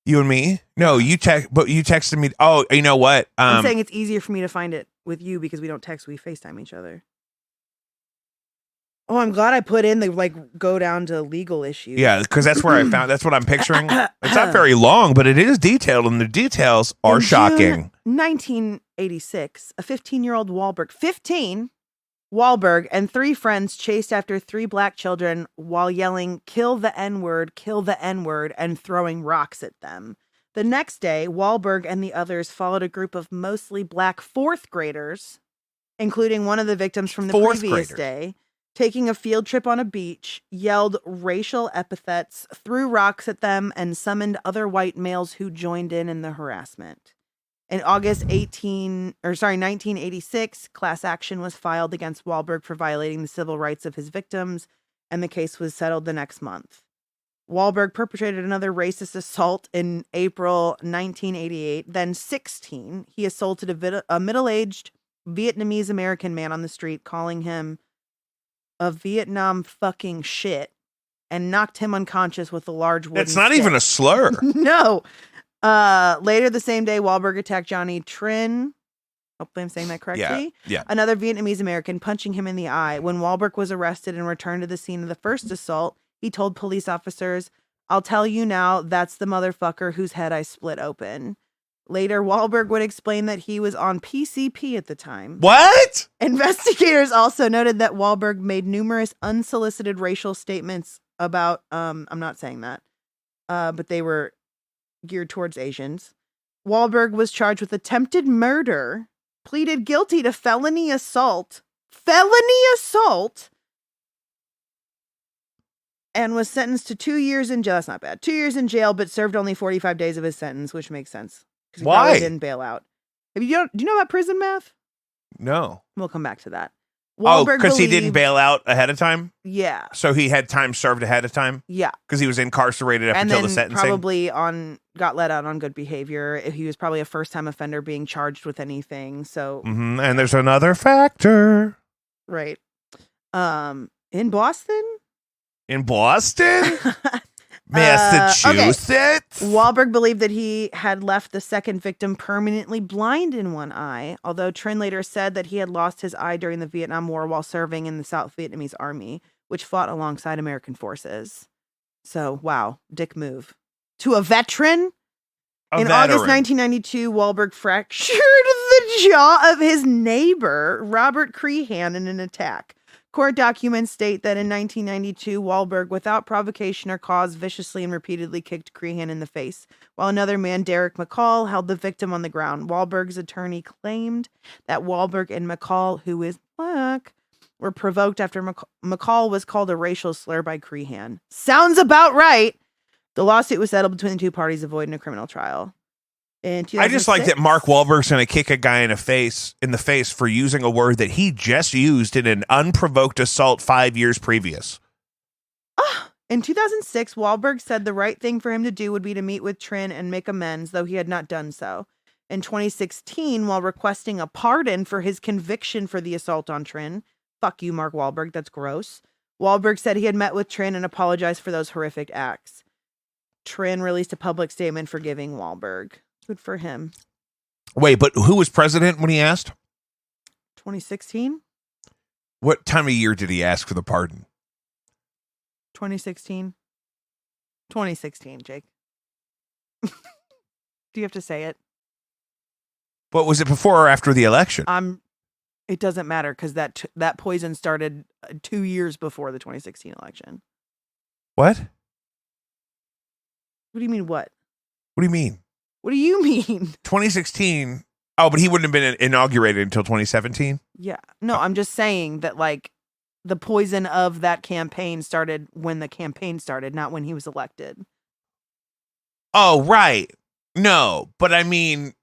Speaker 1: You and me? No, you texted me. Oh, you know what?
Speaker 2: I'm saying it's easier for me to find it with you because we don't text. We FaceTime each other. Oh, I'm glad I put in the go down to legal issues.
Speaker 1: Yeah, because that's where I found. That's what I'm picturing. It's not very long, but it is detailed, and the details are
Speaker 2: In
Speaker 1: shocking.
Speaker 2: June 1986, a 15-year-old Wahlberg and 3 friends chased after 3 black children while yelling, "Kill the N-word, kill the N-word," and throwing rocks at them. The next day, Wahlberg and the others followed a group of mostly black 4th graders, including one of the victims from the previous day, taking a field trip on a beach, yelled racial epithets, threw rocks at them, and summoned other white males who joined in the harassment. In August 1986, class action was filed against Wahlberg for violating the civil rights of his victims, and the case was settled the next month. Wahlberg perpetrated another racist assault in April 1988. Then 16, he assaulted a middle-aged Vietnamese American man on the street, calling him a Vietnam fucking shit, and knocked him unconscious with a large wooden
Speaker 1: It's not
Speaker 2: stick.
Speaker 1: even a slur.
Speaker 2: No. Later the same day, Wahlberg attacked Johnny Trin. Hopefully I'm saying that correctly.
Speaker 1: Yeah.
Speaker 2: Another Vietnamese American, punching him in the eye. When Wahlberg was arrested and returned to the scene of the first assault, he told police officers, "I'll tell you now, that's the motherfucker whose head I split open." Later, Wahlberg would explain that he was on PCP at the time.
Speaker 1: What?
Speaker 2: Investigators also noted that Wahlberg made numerous unsolicited racial statements about, I'm not saying that, but they were geared towards Asians. Wahlberg was charged with attempted murder, pleaded guilty to felony assault, and was sentenced to 2 years in jail. That's not bad. 2 years in jail, but served only 45 days of his sentence, which makes sense. Because he
Speaker 1: Why?
Speaker 2: probably didn't bail out. Do you know about prison math?
Speaker 1: No.
Speaker 2: We'll come back to that.
Speaker 1: Because he didn't bail out ahead of time?
Speaker 2: Yeah.
Speaker 1: So he had time served ahead of time?
Speaker 2: Yeah.
Speaker 1: Because he was incarcerated up
Speaker 2: And
Speaker 1: until
Speaker 2: then
Speaker 1: the sentencing?
Speaker 2: probably got let out on good behavior. He was probably a first-time offender being charged with anything. So
Speaker 1: Mm-hmm. And there's another factor.
Speaker 2: right. In Boston?
Speaker 1: In Boston?
Speaker 2: Okay.
Speaker 1: Massachusetts?
Speaker 2: Wahlberg believed that he had left the second victim permanently blind in one eye, although Trin later said that he had lost his eye during the Vietnam War while serving in the South Vietnamese army, which fought alongside American forces. So, wow, dick move. To a veteran? In August 1992, Wahlberg fractured the jaw of his neighbor, Robert Crehan, in an attack. Court documents state that in 1992, Wahlberg, without provocation or cause, viciously and repeatedly kicked Crehan in the face, while another man, Derek McCall, held the victim on the ground. Wahlberg's attorney claimed that Wahlberg and McCall, who is black, were provoked after McCall was called a racial slur by Crehan. Sounds about right. The lawsuit was settled between the two parties, avoiding a criminal trial.
Speaker 1: I just like that Mark Wahlberg's going to kick a guy in the face for using a word that he just used in an unprovoked assault 5 years previous.
Speaker 2: In 2006, Wahlberg said the right thing for him to do would be to meet with Trin and make amends, though he had not done so. In 2016, while requesting a pardon for his conviction for the assault on Trin, fuck you, Mark Wahlberg, that's gross. Wahlberg said he had met with Trin and apologized for those horrific acts. Trin released a public statement forgiving Wahlberg. Good for him.
Speaker 3: Wait, but who was president when he asked?
Speaker 2: 2016?
Speaker 3: What time of year did he ask for the pardon?
Speaker 2: 2016? 2016, Jake. Do you have to say it?
Speaker 3: What was it, before or after the election?
Speaker 2: It doesn't matter because that poison started 2 years before the 2016 election.
Speaker 3: What?
Speaker 2: What do you mean, what?
Speaker 3: What do you mean?
Speaker 2: What do you mean?
Speaker 3: 2016. Oh, but he wouldn't have been inaugurated until 2017?
Speaker 2: Yeah. No, I'm just saying that, like, the poison of that campaign started when the campaign started, not when he was elected.
Speaker 3: Oh, right. No, but I mean,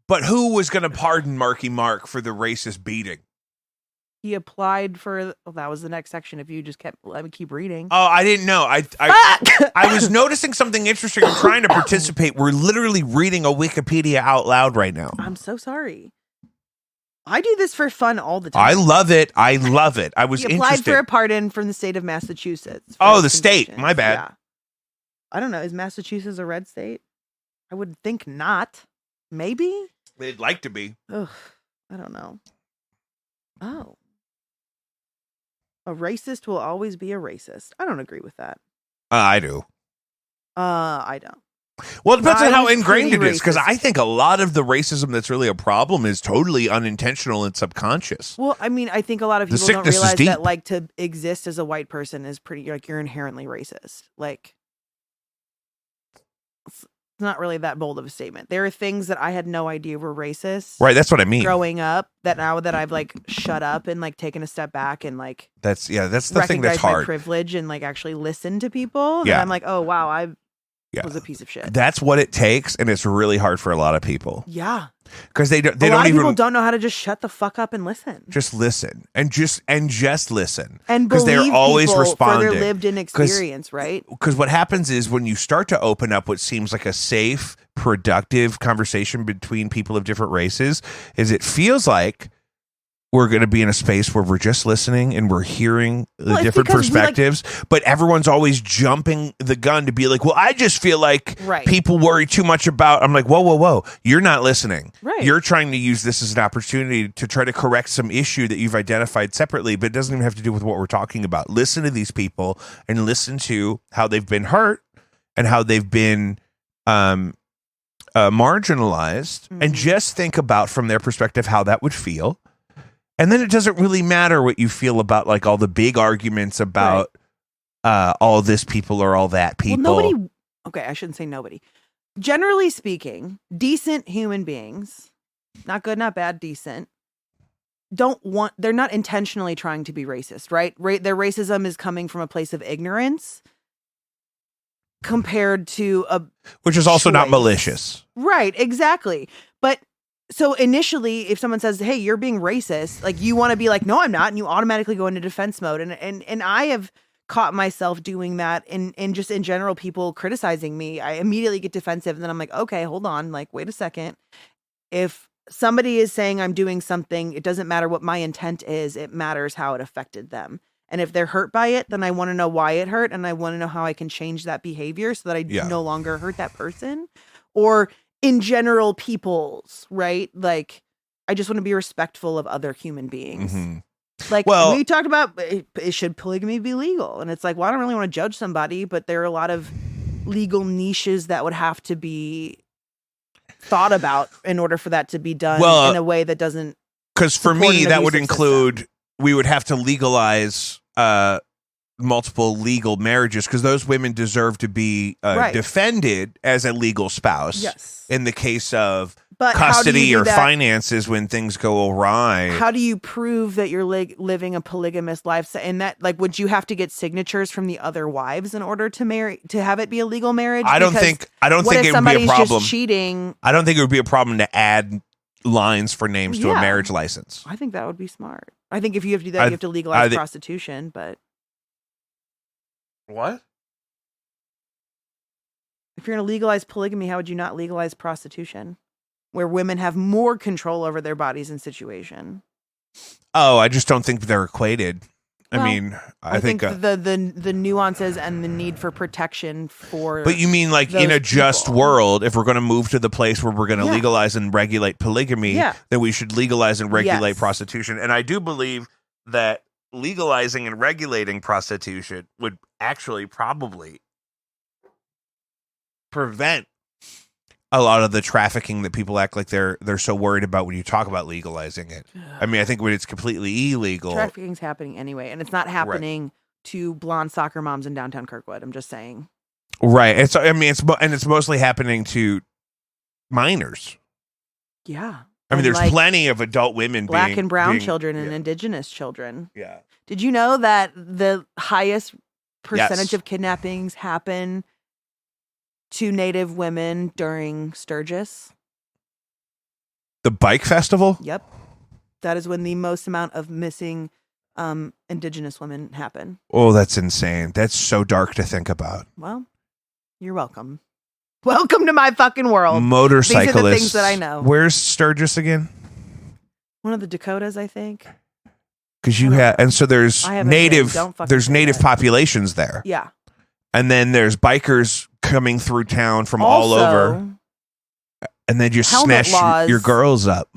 Speaker 3: but who was going to pardon Marky Mark for the racist beating?
Speaker 2: He applied for, well, that was the next section. If you just let me keep reading.
Speaker 3: Oh, I didn't know. I was noticing something interesting. I'm trying to participate. We're literally reading a Wikipedia out loud right now.
Speaker 2: I'm so sorry. I do this for fun all the time.
Speaker 3: I love it. I love it. I was
Speaker 2: he applied
Speaker 3: interested.
Speaker 2: for a pardon from the state of Massachusetts.
Speaker 3: Oh, the state. My bad.
Speaker 2: Yeah. I don't know. Is Massachusetts a red state? I would think not. Maybe?
Speaker 3: They'd like to be.
Speaker 2: Ugh, I don't know. Oh. A racist will always be a racist. I don't agree with that.
Speaker 3: I do.
Speaker 2: I don't.
Speaker 3: Well, it depends on how
Speaker 2: Mine's
Speaker 3: ingrained it
Speaker 2: pretty
Speaker 3: is, because
Speaker 2: racist.
Speaker 3: I think a lot of the racism that's really a problem is totally unintentional and subconscious.
Speaker 2: Well, I mean, I think a lot of
Speaker 3: The
Speaker 2: people don't
Speaker 3: sickness is
Speaker 2: realize
Speaker 3: deep.
Speaker 2: that, like, to exist as a white person is pretty, like, you're inherently racist. Like, it's not really that bold of a statement. There are things that I had no idea were racist.
Speaker 3: Right, that's what I mean.
Speaker 2: Growing up, that now that I've, like, shut up and, like, taken a step back and, like,
Speaker 3: That's the thing that's
Speaker 2: recognize my
Speaker 3: hard.
Speaker 2: privilege and, like, actually listen to people.
Speaker 3: Yeah.
Speaker 2: Yeah. I'm like, oh, wow, I
Speaker 3: Yeah.
Speaker 2: was a piece of shit.
Speaker 3: That's what it takes, and it's really hard for a lot of people
Speaker 2: Yeah.
Speaker 3: because they
Speaker 2: A
Speaker 3: don't
Speaker 2: lot of
Speaker 3: even
Speaker 2: people don't know how to just shut the fuck up and listen.
Speaker 3: just listen and just listen,
Speaker 2: And
Speaker 3: because
Speaker 2: believe
Speaker 3: they're always
Speaker 2: people
Speaker 3: responding.
Speaker 2: for their lived-in experience, right?
Speaker 3: Because what happens is when you start to open up what seems like a safe, productive conversation between people of different races, is it feels like we're going to be in a space where we're just listening and we're hearing the
Speaker 2: Well, it's
Speaker 3: different
Speaker 2: because we, like-
Speaker 3: perspectives, but everyone's always jumping the gun to be like, well, I just feel like
Speaker 2: Right.
Speaker 3: people worry too much about. I'm like, whoa. You're not listening.
Speaker 2: Right.
Speaker 3: You're trying to use this as an opportunity to try to correct some issue that you've identified separately, but it doesn't even have to do with what we're talking about. Listen to these people and listen to how they've been hurt and how they've been marginalized, and just think about from their perspective how that would feel. And then it doesn't really matter what you feel about, like, all the big arguments about all this people or all that people.
Speaker 2: Well, okay, I shouldn't say nobody. Generally speaking, decent human beings, not good, not bad, decent, they're not intentionally trying to be racist, right? Their racism is coming from a place of ignorance compared to
Speaker 3: which is also not
Speaker 2: choice.
Speaker 3: malicious.
Speaker 2: Right, exactly. But so initially, if someone says, hey, you're being racist, like, you want to be like, no, I'm not. And you automatically go into defense mode. And I have caught myself doing that. And just in general, people criticizing me, I immediately get defensive. And then I'm like, okay, hold on. Like, wait a second. If somebody is saying I'm doing something, it doesn't matter what my intent is. It matters how it affected them. And if they're hurt by it, then I want to know why it hurt. And I want to know how I can change that behavior so that I no longer hurt that person. Or in general, people's, right? Like, I just want to be respectful of other human beings.
Speaker 3: Mm-hmm.
Speaker 2: Like,
Speaker 3: well,
Speaker 2: we talked about, should polygamy be legal? And it's like, well, I don't really want to judge somebody, but there are a lot of legal niches that would have to be thought about in order for that to be done in a way that doesn't.
Speaker 3: Because for me, that would include, we would have to legalize multiple legal marriages, because those women deserve to be defended as a legal spouse.
Speaker 2: Yes.
Speaker 3: In the case of
Speaker 2: But
Speaker 3: custody or finances when things go awry.
Speaker 2: How do you prove that you're living a polygamous lifestyle? And that, like, would you have to get signatures from the other wives in order to have it be a legal marriage?
Speaker 3: I don't think it would be a problem.
Speaker 2: Just cheating?
Speaker 3: I don't think it would be a problem to add lines for names to a marriage license.
Speaker 2: I think that would be smart. I think if you have to do that, you have to legalize prostitution. But
Speaker 3: what?
Speaker 2: If you're going to legalize polygamy, how would you not legalize prostitution? where women have more control over their bodies and situation.
Speaker 3: Oh, I just don't think they're equated.
Speaker 2: Well,
Speaker 3: I mean, I think
Speaker 2: the nuances and the need for protection for.
Speaker 3: but you mean like in
Speaker 2: those
Speaker 3: a just
Speaker 2: people.
Speaker 3: world, if we're going to move to the place where we're going to
Speaker 2: Yeah.
Speaker 3: legalize and regulate polygamy,
Speaker 2: Yeah.
Speaker 3: then we should legalize and regulate
Speaker 2: Yes.
Speaker 3: prostitution. And I do believe that legalizing and regulating prostitution would actually probably prevent a lot of the trafficking that people act like they're so worried about when you talk about legalizing it. I mean, I think when it's completely illegal,
Speaker 2: Trafficking's happening anyway, and it's not happening to blonde soccer moms in downtown Kirkwood. I'm just saying.
Speaker 3: right? It's mostly happening to minors.
Speaker 2: Yeah.
Speaker 3: I mean,
Speaker 2: And,
Speaker 3: there's
Speaker 2: like,
Speaker 3: plenty of adult women,
Speaker 2: black and brown
Speaker 3: being-
Speaker 2: children and
Speaker 3: yeah.
Speaker 2: indigenous children.
Speaker 3: Yeah.
Speaker 2: Did you know that the highest percentage
Speaker 3: Yes.
Speaker 2: of kidnappings happen to Native women during Sturgis?
Speaker 3: The bike festival?
Speaker 2: Yep. That is when the most amount of missing indigenous women happen.
Speaker 3: Oh, that's insane. That's so dark to think about.
Speaker 2: Well, you're welcome. Welcome to my fucking world.
Speaker 3: Motorcyclists.
Speaker 2: These are the things that I know.
Speaker 3: Where's Sturgis again?
Speaker 2: One of the Dakotas, I think.
Speaker 3: Because you have, and so there's
Speaker 2: I haven't been.
Speaker 3: native,
Speaker 2: Don't fucking
Speaker 3: there's
Speaker 2: say
Speaker 3: native
Speaker 2: that.
Speaker 3: populations there,
Speaker 2: Yeah.
Speaker 3: and then there's bikers coming through town from all
Speaker 2: Also,
Speaker 3: over, and then just
Speaker 2: helmet
Speaker 3: smash
Speaker 2: laws
Speaker 3: your girls up.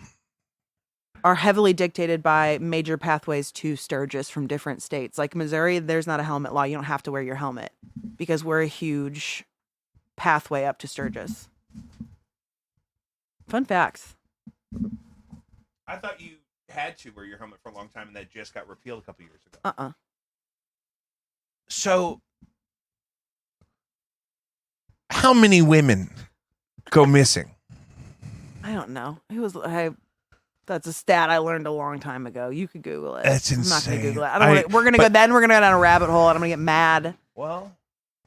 Speaker 2: are heavily dictated by major pathways to Sturgis from different states. Like Missouri, there's not a helmet law. You don't have to wear your helmet because we're a huge pathway up to Sturgis. Fun facts.
Speaker 3: I thought you had to wear your helmet for a long time, and that just got repealed a couple years ago. So, how many women go missing?
Speaker 2: I don't know. That's a stat I learned a long time ago. You could Google it.
Speaker 3: That's
Speaker 2: I'm not going
Speaker 3: insane.
Speaker 2: to Google it. We're going to go down a rabbit hole and I'm going to get mad.
Speaker 3: Well,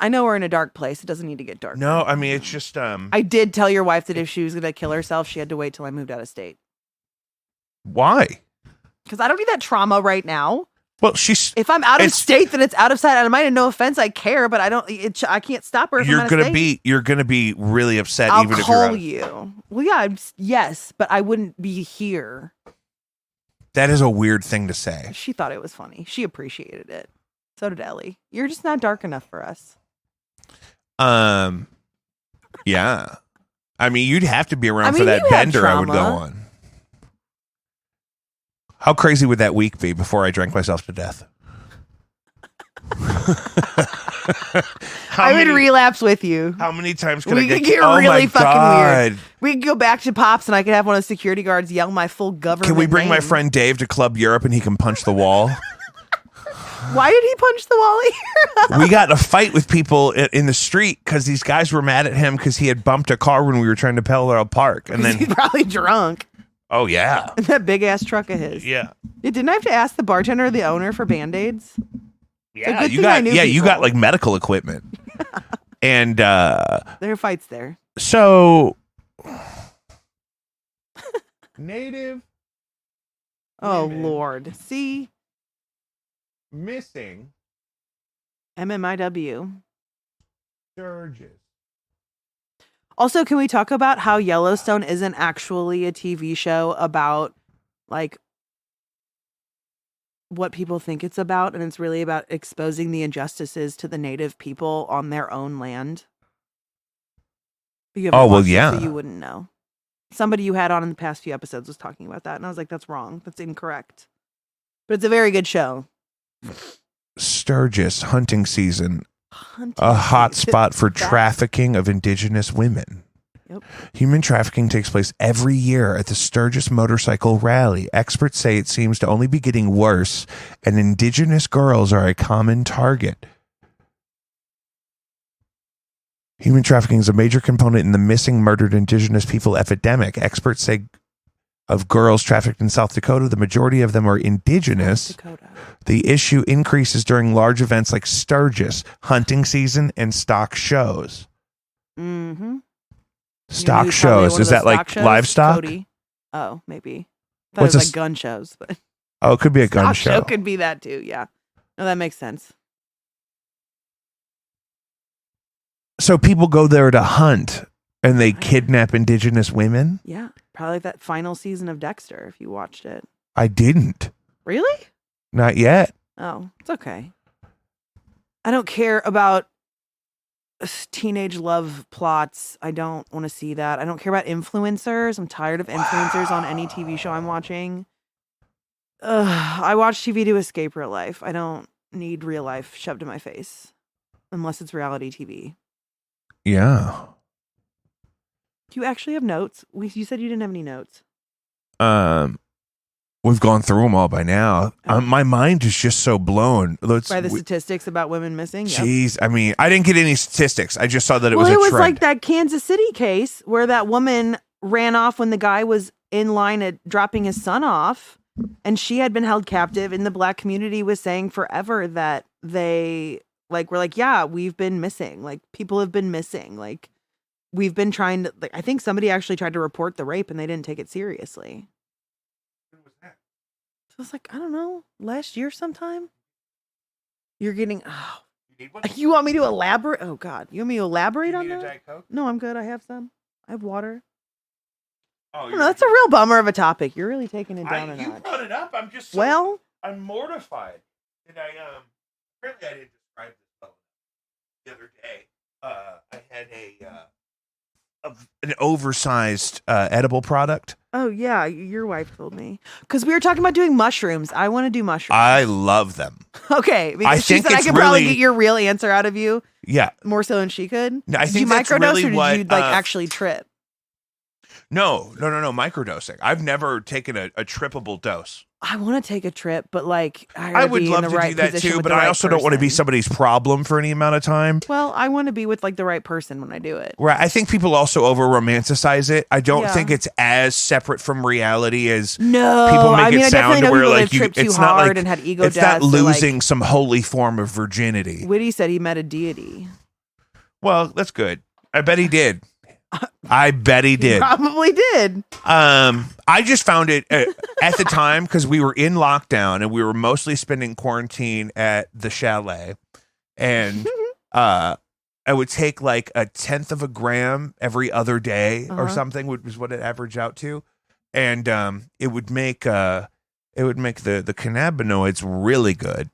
Speaker 2: I know we're in a dark place. It doesn't need to get dark.
Speaker 3: no, I mean it's just
Speaker 2: I did tell your wife that if she was going to kill herself, she had to wait till I moved out of state.
Speaker 3: why?
Speaker 2: Because I don't need that trauma right now.
Speaker 3: Well, she's
Speaker 2: If I'm out of
Speaker 3: It's-
Speaker 2: state, then it's out of sight, out of mind. And no offense, I care, but I can't stop her. If I'm out of state.
Speaker 3: you're gonna be really upset
Speaker 2: I'll
Speaker 3: even if you're
Speaker 2: call
Speaker 3: out.
Speaker 2: you. Well, yeah, yes, but I wouldn't be here.
Speaker 3: That is a weird thing to say.
Speaker 2: She thought it was funny. She appreciated it. So did Ellie. You're just not dark enough for us.
Speaker 3: Yeah. I mean, you'd have to be around
Speaker 2: I
Speaker 3: for
Speaker 2: mean,
Speaker 3: that
Speaker 2: you have
Speaker 3: bender I would go
Speaker 2: trauma.
Speaker 3: on. How crazy would that week be before I drank myself to death?
Speaker 2: I would relapse with you.
Speaker 3: How many times could
Speaker 2: We
Speaker 3: I get?
Speaker 2: could get
Speaker 3: oh
Speaker 2: really
Speaker 3: my
Speaker 2: fucking
Speaker 3: God.
Speaker 2: weird. We could go back to Pops and I could have one of the security guards yell my full government
Speaker 3: Can we bring my
Speaker 2: name.
Speaker 3: friend Dave to Club Europe and he can punch the wall?
Speaker 2: Why did he punch the wall here?
Speaker 3: We got in a fight with people in the street because these guys were mad at him because he had bumped a car when we were trying to parallel park. And
Speaker 2: He's
Speaker 3: then,
Speaker 2: probably drunk.
Speaker 3: oh yeah,
Speaker 2: In that big ass truck of his.
Speaker 3: yeah,
Speaker 2: Didn't I have to ask the bartender or the owner for band-aids?
Speaker 3: yeah.
Speaker 2: good
Speaker 3: You
Speaker 2: thing I
Speaker 3: got
Speaker 2: knew
Speaker 3: you
Speaker 2: people.
Speaker 3: got like medical equipment, and
Speaker 2: There are fights there.
Speaker 3: so native
Speaker 2: Oh,
Speaker 3: Women.
Speaker 2: Lord. See?
Speaker 3: missing
Speaker 2: MMIW.
Speaker 3: Sturgis.
Speaker 2: Also, can we talk about how Yellowstone isn't actually a TV show about, like, what people think it's about, and it's really about exposing the injustices to the native people on their own land? You haven't
Speaker 3: Oh, well,
Speaker 2: watched it,
Speaker 3: yeah.
Speaker 2: so you wouldn't know. Somebody you had on in the past few episodes was talking about that, and I was like, that's wrong. That's incorrect. But it's a very good show.
Speaker 3: Sturgis hunting season,
Speaker 2: Hunting
Speaker 3: a hot
Speaker 2: season.
Speaker 3: spot for
Speaker 2: That-
Speaker 3: trafficking of indigenous women.
Speaker 2: Yep.
Speaker 3: Human trafficking takes place every year at the Sturgis Motorcycle Rally. Experts say it seems to only be getting worse, and indigenous girls are a common target. Human trafficking is a major component in the missing, murdered indigenous people epidemic. Experts say of girls trafficked in South Dakota, the majority of them are indigenous.
Speaker 2: South Dakota.
Speaker 3: The issue increases during large events like Sturgis, hunting season, and stock shows.
Speaker 2: Mm-hmm.
Speaker 3: Stock shows. Is that like livestock?
Speaker 2: Cody. Oh, maybe. I thought
Speaker 3: What's
Speaker 2: it
Speaker 3: a
Speaker 2: was
Speaker 3: s-
Speaker 2: like gun shows, but
Speaker 3: Oh, it could be a gun
Speaker 2: stock
Speaker 3: show.
Speaker 2: could be that too. Yeah. No, that makes sense.
Speaker 3: So people go there to hunt. And they kidnap indigenous women?
Speaker 2: Yeah. Probably like that final season of Dexter, if you watched it.
Speaker 3: I didn't.
Speaker 2: Really?
Speaker 3: Not yet.
Speaker 2: Oh, it's okay. I don't care about teenage love plots. I don't want to see that. I don't care about influencers. I'm tired of influencers on any TV show I'm watching. I watch TV to escape real life. I don't need real life shoved in my face unless it's reality TV.
Speaker 3: Yeah.
Speaker 2: Do you actually have notes? You said you didn't have any notes.
Speaker 3: We've gone through them all by now.
Speaker 2: Oh.
Speaker 3: My mind is just so blown.
Speaker 2: By the statistics about women missing? Yep.
Speaker 3: Jeez. I mean, I didn't get any statistics. I just saw that it was a
Speaker 2: Well, it was
Speaker 3: trend.
Speaker 2: like that Kansas City case where that woman ran off when the guy was in line at dropping his son off, and she had been held captive, and the Black community was saying forever that they were like, yeah, we've been missing. Like, people have been missing. Like, we've been trying to, I think somebody actually tried to report the rape and they didn't take it seriously. So it's like, I don't know, last year sometime. You're getting, you want me to elaborate? Oh God, you want me to elaborate on that? No, I'm good. I have some. I have water.
Speaker 3: Oh,
Speaker 2: No, that's a real bummer of a topic. You're really taking it down a
Speaker 3: You
Speaker 2: notch.
Speaker 3: brought it up. I'm just I'm mortified. And apparently I didn't describe this well the other day. I had an oversized edible product.
Speaker 2: Oh yeah, your wife told me because we were talking about doing mushrooms. I want to do mushrooms.
Speaker 3: I love them.
Speaker 2: Okay, because
Speaker 3: I
Speaker 2: she
Speaker 3: think
Speaker 2: said I
Speaker 3: it's
Speaker 2: could probably
Speaker 3: really-
Speaker 2: get your real answer out of you
Speaker 3: Yeah.
Speaker 2: more so than she could.
Speaker 3: No, I
Speaker 2: Did
Speaker 3: think
Speaker 2: you
Speaker 3: that's
Speaker 2: microdose
Speaker 3: really
Speaker 2: or did
Speaker 3: what,
Speaker 2: you actually trip?
Speaker 3: No, microdosing. I've never taken a trippable dose.
Speaker 2: I want to take a trip, but
Speaker 3: I would love to do that too, but I also don't want to be somebody's problem for any amount of time.
Speaker 2: Well, I want to be with the right person when I do it.
Speaker 3: Right. I think people also over romanticize it. I don't
Speaker 2: Yeah.
Speaker 3: think it's as separate from reality as
Speaker 2: No,
Speaker 3: people make
Speaker 2: I mean,
Speaker 3: it
Speaker 2: I
Speaker 3: sound
Speaker 2: definitely
Speaker 3: to
Speaker 2: know
Speaker 3: where
Speaker 2: people that
Speaker 3: like you,
Speaker 2: tripped too
Speaker 3: it's not
Speaker 2: hard
Speaker 3: like
Speaker 2: and had ego
Speaker 3: it's
Speaker 2: deaths.
Speaker 3: not losing some holy form of virginity.
Speaker 2: Whitty said he met a deity.
Speaker 3: Well, that's good. I bet he did. I bet he did.
Speaker 2: Probably did.
Speaker 3: I just found it at the time because we were in lockdown and we were mostly spending quarantine at the chalet, and I would take like 1/10 of a gram every other day or something, was what it averaged out to, and it would make the cannabinoids really good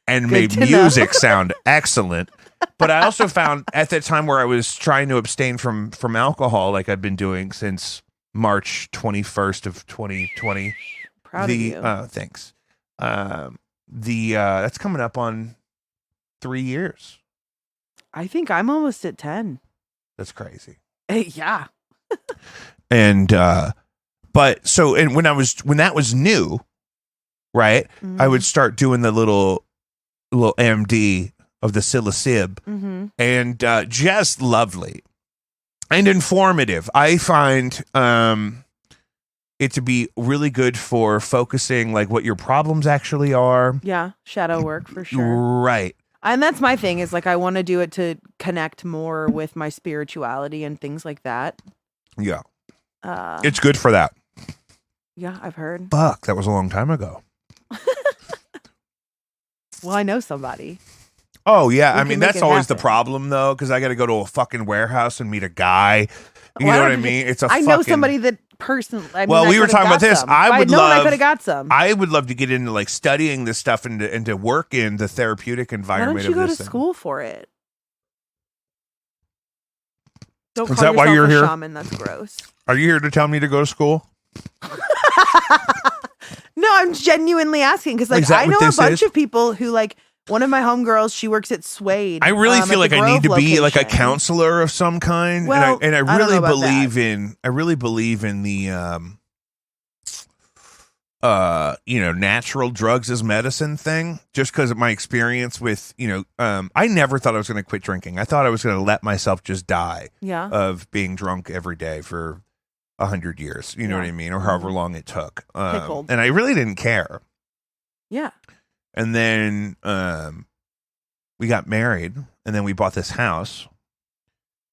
Speaker 3: and
Speaker 2: Good
Speaker 3: made
Speaker 2: to know.
Speaker 3: music sound excellent. But I also found at that time where I was trying to abstain from alcohol, like I've been doing since March 21st of 2020.
Speaker 2: Proud of you.
Speaker 3: Thanks. That's coming up on 3 years.
Speaker 2: I think I'm almost at 10.
Speaker 3: That's crazy.
Speaker 2: Yeah.
Speaker 3: And but so and when that was new, right? I would start doing the little MD of the psilocybin, and just lovely and informative. I find it to be really good for focusing like what your problems actually are.
Speaker 2: Yeah. Shadow work for sure.
Speaker 3: Right.
Speaker 2: And that's my thing is I want to do it to connect more with my spirituality and things like that.
Speaker 3: Yeah. It's good for that.
Speaker 2: Yeah, I've heard.
Speaker 3: Fuck, that was a long time ago.
Speaker 2: Well, I know somebody.
Speaker 3: Oh, yeah.
Speaker 2: We
Speaker 3: I
Speaker 2: can
Speaker 3: mean,
Speaker 2: make
Speaker 3: that's
Speaker 2: it
Speaker 3: always the
Speaker 2: happen.
Speaker 3: problem, though, because I got to go to a fucking warehouse and meet a guy. You
Speaker 2: Why
Speaker 3: know what
Speaker 2: don't
Speaker 3: I
Speaker 2: you
Speaker 3: mean? It's
Speaker 2: I know somebody that personally.
Speaker 3: Well, we were talking about this. I would
Speaker 2: I
Speaker 3: love-
Speaker 2: could have got some.
Speaker 3: I would love to get into like studying this stuff and to work in the therapeutic
Speaker 2: Why
Speaker 3: environment
Speaker 2: don't you go
Speaker 3: of
Speaker 2: to
Speaker 3: this thing.
Speaker 2: school for it? Don't
Speaker 3: Is
Speaker 2: call
Speaker 3: that why
Speaker 2: yourself
Speaker 3: you're
Speaker 2: a
Speaker 3: here?
Speaker 2: shaman. That's gross.
Speaker 3: Are you here to tell me to go to school?
Speaker 2: No, I'm genuinely asking because
Speaker 3: Is that
Speaker 2: I
Speaker 3: what
Speaker 2: know a
Speaker 3: this
Speaker 2: bunch
Speaker 3: is?
Speaker 2: of people who one of my homegirls. She works at Suede.
Speaker 3: I really
Speaker 2: at
Speaker 3: feel
Speaker 2: the
Speaker 3: like I need to
Speaker 2: Grove
Speaker 3: be like a
Speaker 2: location.
Speaker 3: counselor of some kind.
Speaker 2: Well,
Speaker 3: and I
Speaker 2: I don't
Speaker 3: really
Speaker 2: know about
Speaker 3: believe in the natural drugs as medicine thing, just because of my experience with, I never thought I was going to quit drinking. I thought I was going to let myself just die
Speaker 2: Yeah.
Speaker 3: of being drunk every day for 100 years. You know
Speaker 2: Yeah.
Speaker 3: what I mean? Or however long it took.
Speaker 2: Pickled.
Speaker 3: And I really didn't care.
Speaker 2: Yeah.
Speaker 3: And then we got married, and then we bought this house.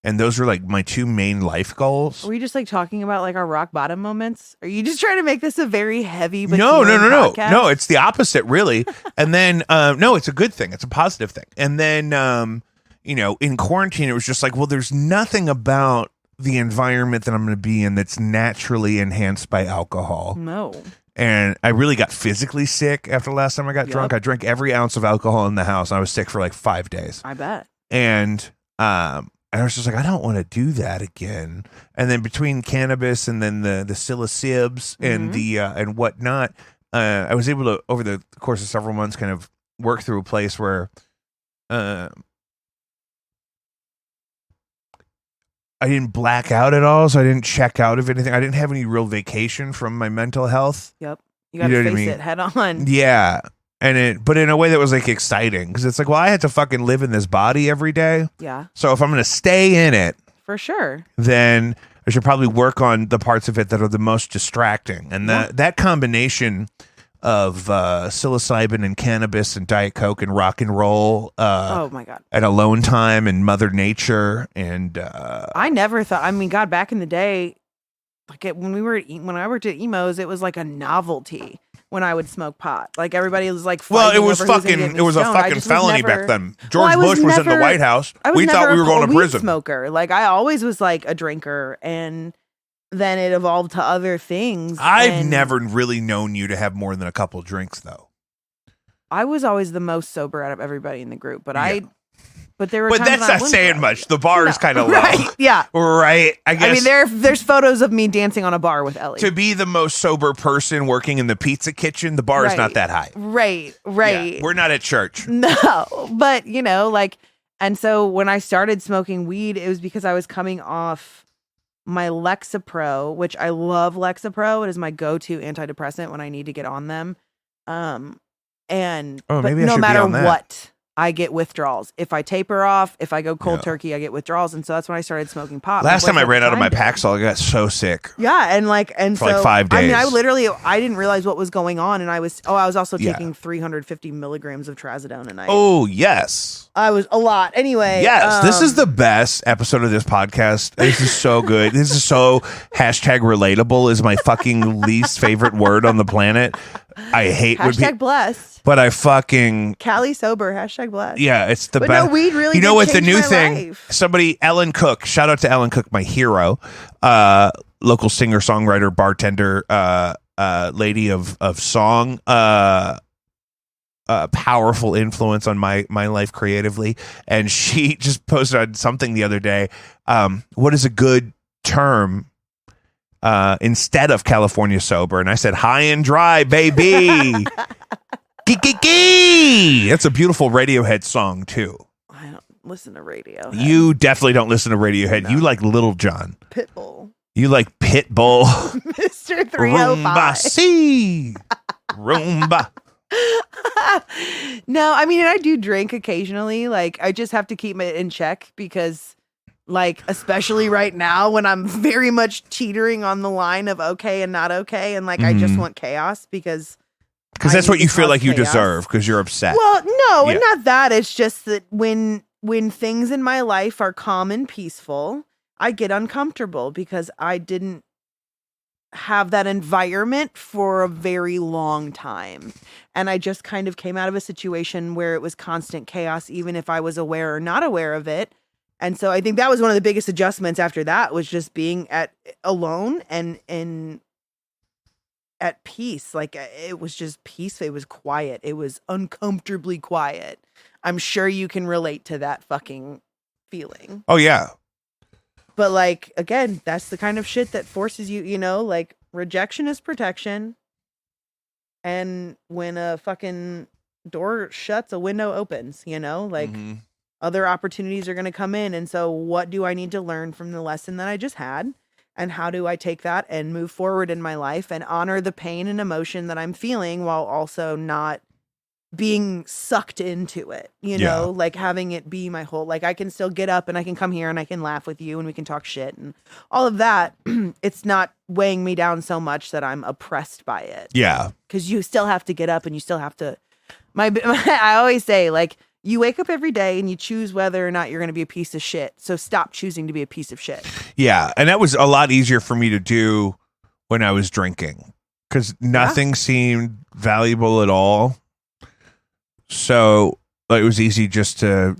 Speaker 3: And those were like my two main life goals.
Speaker 2: Are we just talking about our rock bottom moments? Are you just trying to make this a very heavy but
Speaker 3: No.
Speaker 2: healing podcast?
Speaker 3: No, it's the opposite, really. And then, no, it's a good thing. It's a positive thing. And then in quarantine, it was just like, well, there's nothing about the environment that I'm going to be in that's naturally enhanced by alcohol.
Speaker 2: No.
Speaker 3: And I really got physically sick after the last time I got drunk. I drank every ounce of alcohol in the house. And I was sick for like 5 days.
Speaker 2: I bet.
Speaker 3: And I was just like, I don't want to do that again. And then between cannabis and then the psilocybs and the and whatnot, I was able to, over the course of several months, kind of work through a place where I didn't black out at all, so I didn't check out of anything. I didn't have any real vacation from my mental health.
Speaker 2: Yep. You got to face it head on.
Speaker 3: Yeah. But in a way that was like exciting, because it's like, well, I had to fucking live in this body every day.
Speaker 2: Yeah.
Speaker 3: So if I'm going to stay in it,
Speaker 2: for sure,
Speaker 3: then I should probably work on the parts of it that are the most distracting. And that combination of psilocybin and cannabis and Diet Coke and rock and roll.
Speaker 2: Oh my God.
Speaker 3: And alone time and Mother Nature and
Speaker 2: I never thought. I mean, God, back in the day, like when I worked at Emos, it was like a novelty when I would smoke pot. Like everybody was like,
Speaker 3: well, it was a fucking felony back then. George Bush was in the White House. We thought we were going to prison.
Speaker 2: Smoker. Like I always was like a drinker, and then it evolved to other things.
Speaker 3: I've never really known you to have more than a couple drinks, though.
Speaker 2: I was always the most sober out of everybody in the group, but But there were
Speaker 3: But
Speaker 2: times
Speaker 3: that's
Speaker 2: when I
Speaker 3: not
Speaker 2: wouldn't
Speaker 3: saying
Speaker 2: go.
Speaker 3: much. The bar is kind of low.
Speaker 2: Right. Yeah.
Speaker 3: Right. I guess.
Speaker 2: I mean, there's photos of me dancing on a bar with Ellie.
Speaker 3: To be the most sober person working in the pizza kitchen, the bar is not that high.
Speaker 2: Right.
Speaker 3: Yeah, we're not at church.
Speaker 2: No. But, and so when I started smoking weed, it was because I was coming off my Lexapro, which I love Lexapro. It is my go-to antidepressant when I need to get on them. But no matter what, I get withdrawals. If I taper off, if I go cold turkey, I get withdrawals. And so that's when I started smoking pot.
Speaker 3: Last time I ran out of my Paxil, I got so sick.
Speaker 2: Yeah. For
Speaker 3: like 5 days.
Speaker 2: I mean, I didn't realize what was going on. And I was also taking 350 milligrams of trazodone a night.
Speaker 3: Oh, yes.
Speaker 2: I was a lot. Anyway.
Speaker 3: Yes. This is the best episode of this podcast. This is so good. This is so #relatable is my fucking least favorite word on the planet. I hate
Speaker 2: blessed.
Speaker 3: But I fucking
Speaker 2: Cali sober, #blessed.
Speaker 3: Yeah, it's the
Speaker 2: but
Speaker 3: best.
Speaker 2: No, weed really.
Speaker 3: You know what the new
Speaker 2: my
Speaker 3: thing?
Speaker 2: Life.
Speaker 3: Somebody, Ellen Cook. Shout out to Ellen Cook, my hero, local singer, songwriter, bartender, lady of song, powerful influence on my life creatively. And she just posted on something the other day. What is a good term? Instead of California sober, and I said high and dry, baby. That's a beautiful Radiohead song too.
Speaker 2: I don't listen to Radiohead.
Speaker 3: You definitely don't listen to Radiohead. No. You like Little John.
Speaker 2: Pitbull.
Speaker 3: You like Pitbull.
Speaker 2: Mr. 305.
Speaker 3: Roomba, see. Roomba.
Speaker 2: No, I mean, I do drink occasionally. Like, I just have to keep it in check because, like, especially right now when I'm very much teetering on the line of okay and not okay. And, like, I just want chaos because
Speaker 3: that's what you feel like you deserve because you're upset.
Speaker 2: Well, no, and not that. It's just that when things in my life are calm and peaceful, I get uncomfortable because I didn't have that environment for a very long time. And I just kind of came out of a situation where it was constant chaos, even if I was aware or not aware of it. And so I think that was one of the biggest adjustments after that was just being alone and at peace. Like it was just peace. It was quiet. It was uncomfortably quiet. I'm sure you can relate to that fucking feeling.
Speaker 3: Oh yeah.
Speaker 2: But like, again, that's the kind of shit that forces you, like rejection is protection. And when a fucking door shuts, a window opens, other opportunities are going to come in. And so what do I need to learn from the lesson that I just had? And how do I take that and move forward in my life and honor the pain and emotion that I'm feeling while also not being sucked into it, like having it be my whole, like I can still get up and I can come here and I can laugh with you and we can talk shit and all of that. It's not weighing me down so much that I'm oppressed by it.
Speaker 3: Yeah.
Speaker 2: Cause you still have to get up and you still have to, I always say like, you wake up every day and you choose whether or not you're going to be a piece of shit. So stop choosing to be a piece of shit.
Speaker 3: Yeah. And that was a lot easier for me to do when I was drinking because nothing seemed valuable at all. So it was easy just to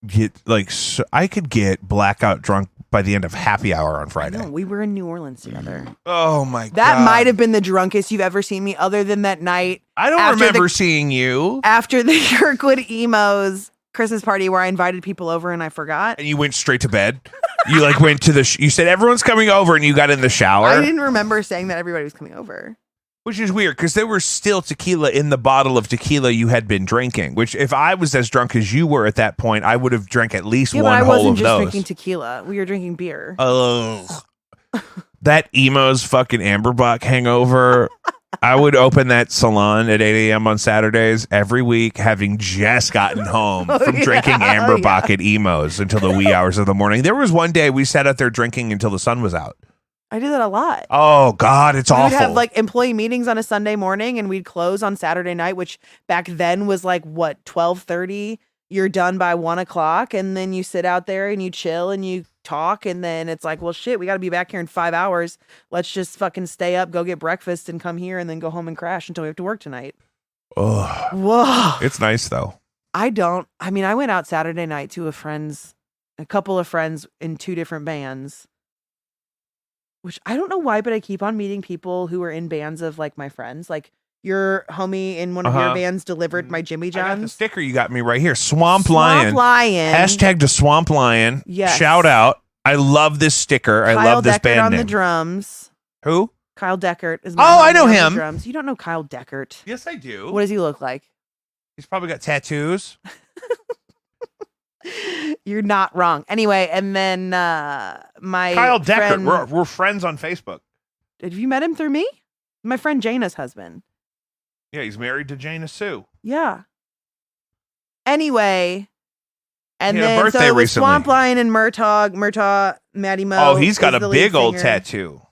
Speaker 3: get like I could get blackout drunk by the end of happy hour on Friday.
Speaker 2: No, we were in New Orleans together.
Speaker 3: Oh my god.
Speaker 2: That might have been the drunkest you've ever seen me, other than that night.
Speaker 3: I don't remember seeing you.
Speaker 2: After the Kirkwood Emos Christmas party where I invited people over and I forgot.
Speaker 3: And you went straight to bed? You like went to you said everyone's coming over and you got in the shower?
Speaker 2: I didn't remember saying that everybody was coming over.
Speaker 3: Which is weird because there was still tequila in the bottle of tequila you had been drinking, which if I was as drunk as you were at that point, I would have drank at least one whole of those.
Speaker 2: I wasn't just drinking tequila. We were drinking beer.
Speaker 3: Oh. That Emo's fucking Amberbach hangover. I would open that salon at 8 a.m. on Saturdays every week, having just gotten home from drinking Amberbach at Emo's until the wee hours of the morning. There was one day we sat out there drinking until the sun was out.
Speaker 2: I did that a lot.
Speaker 3: Oh, God, it's awful.
Speaker 2: We would have like employee meetings on a Sunday morning and we'd close on Saturday night, which back then was like, 12:30? You're done by 1 o'clock. And then you sit out there and you chill and you talk. And then it's like, well, shit, we got to be back here in 5 hours. Let's just fucking stay up, go get breakfast and come here and then go home and crash until we have to work tonight.
Speaker 3: Oh,
Speaker 2: whoa.
Speaker 3: It's nice, though.
Speaker 2: I went out Saturday night to a couple of friends in 2 different bands. Which I don't know why, but I keep on meeting people who are in bands of like my friends. Like your homie in one of your bands delivered my Jimmy Johns.
Speaker 3: I got the sticker you got me right here. Swamp Lion. Hashtag to Swamp Lion.
Speaker 2: Yes.
Speaker 3: Shout out. I love this sticker. I love this band
Speaker 2: on
Speaker 3: name.
Speaker 2: The drums.
Speaker 3: Who?
Speaker 2: Kyle Deckert is
Speaker 3: I know him.
Speaker 2: Drums. You don't know Kyle Deckert.
Speaker 3: Yes, I do.
Speaker 2: What does he look like?
Speaker 3: He's probably got tattoos.
Speaker 2: You're not wrong. Anyway, and then my
Speaker 3: Kyle Deckert.
Speaker 2: Friend,
Speaker 3: we're friends on Facebook.
Speaker 2: Have you met him through me? My friend Jana's husband.
Speaker 3: Yeah, he's married to Jana Sue.
Speaker 2: Yeah. Anyway, and
Speaker 3: he had a
Speaker 2: then
Speaker 3: birthday
Speaker 2: so it was
Speaker 3: recently.
Speaker 2: Swamp Lion and Murtaugh, Maddie Mo.
Speaker 3: Oh, he's got a big old
Speaker 2: singer.
Speaker 3: tattoo.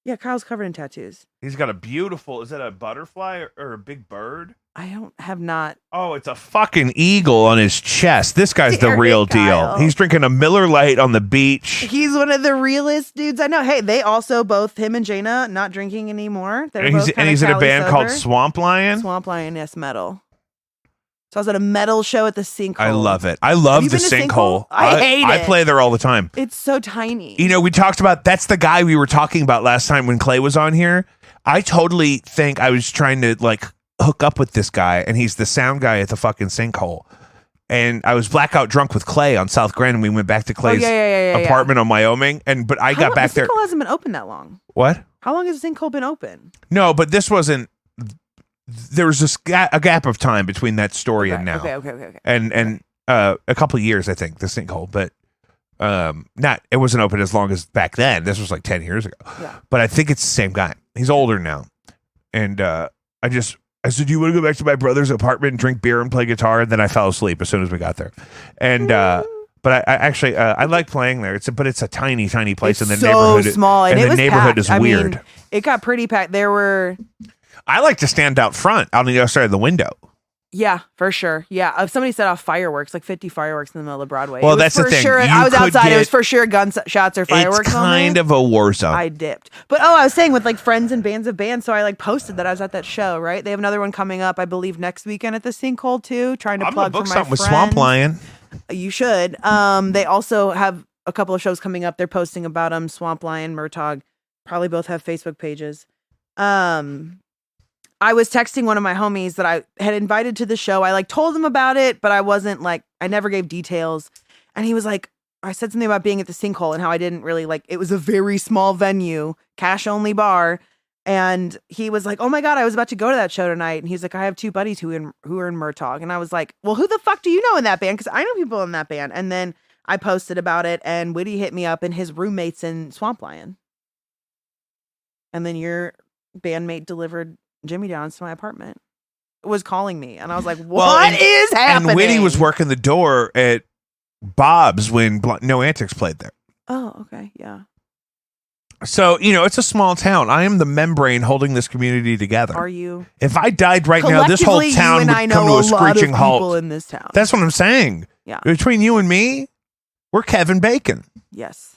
Speaker 2: Yeah, Kyle's covered in tattoos.
Speaker 3: He's got a beautiful. Is that a butterfly or a big bird?
Speaker 2: I have not.
Speaker 3: Oh, it's a fucking eagle on his chest. This guy's the real
Speaker 2: Kyle.
Speaker 3: deal. He's drinking a Miller Lite on the beach.
Speaker 2: He's one of the realest dudes I know. Hey, they also him and Jana not drinking anymore.
Speaker 3: And he's in a band called Swamp Lion.
Speaker 2: Swamp Lion, yes, metal. So I was at a metal show at the Sinkhole.
Speaker 3: I love it. I love the Sinkhole.
Speaker 2: I hate it.
Speaker 3: I play there all the time.
Speaker 2: It's so tiny.
Speaker 3: You know, we talked about that's the guy we were talking about last time when Clay was on here. I totally think I was trying to like hook up with this guy, and he's the sound guy at the fucking Sinkhole. And I was blackout drunk with Clay on South Grand, and we went back to Clay's apartment on Wyoming. But I got back there.
Speaker 2: The Sinkhole hasn't been open that long.
Speaker 3: What?
Speaker 2: How long has the Sinkhole been open?
Speaker 3: No, but this wasn't. There was a gap of time between that story and now.
Speaker 2: Okay.
Speaker 3: And a couple of years, I think, the Sinkhole, but it wasn't open as long as back then. This was like 10 years ago.
Speaker 2: Yeah.
Speaker 3: But I think it's the same guy. He's older now. And I said, do you want to go back to my brother's apartment and drink beer and play guitar? And then I fell asleep as soon as we got there. And but I actually I like playing there. It's a tiny place,
Speaker 2: it's
Speaker 3: and the
Speaker 2: so
Speaker 3: neighborhood
Speaker 2: small, and
Speaker 3: the neighborhood
Speaker 2: packed.
Speaker 3: is weird.
Speaker 2: Mean, it got pretty packed. There were.
Speaker 3: I like to stand out front, out on the other side of the window.
Speaker 2: Yeah, for sure. Yeah, if somebody set off fireworks, like 50 fireworks in the middle of Broadway.
Speaker 3: Well, that's the thing.
Speaker 2: Sure, I was outside. It was for sure gunshots or fireworks.
Speaker 3: It's kind of a war zone.
Speaker 2: I dipped, but I was saying with like friends and bands of bands. So I like posted that I was at that show. Right, they have another one coming up, I believe, next weekend at the Sinkhole too. Trying to
Speaker 3: I'm
Speaker 2: plug
Speaker 3: gonna book
Speaker 2: for my
Speaker 3: something with
Speaker 2: friends.
Speaker 3: Swamp Lion.
Speaker 2: You should. They also have a couple of shows coming up. They're posting about them. Swamp Lion, Murtaugh, probably both have Facebook pages. I was texting one of my homies that I had invited to the show. I like told him about it, but I wasn't like, I never gave details. And he was like, I said something about being at the Sinkhole and how I didn't really like, it was a very small venue, cash only bar. And he was like, oh my God, I was about to go to that show tonight. And he's like, I have 2 buddies who are in Murtaugh. And I was like, well, who the fuck do you know in that band? Because I know people in that band. And then I posted about it and Woody hit me up and his roommate's in Swamp Lion. And then your bandmate delivered Jimmy John's to my apartment. Was calling me. And I was like, what is happening?
Speaker 3: And Whitty was working the door at Bob's when No Antics played there.
Speaker 2: Oh, okay. Yeah.
Speaker 3: So, it's a small town. I am the membrane holding this community together.
Speaker 2: Are you?
Speaker 3: If I died right now, this whole town would come to a screeching halt.
Speaker 2: In this town.
Speaker 3: That's what I'm saying.
Speaker 2: Yeah.
Speaker 3: Between you and me, we're Kevin Bacon.
Speaker 2: Yes.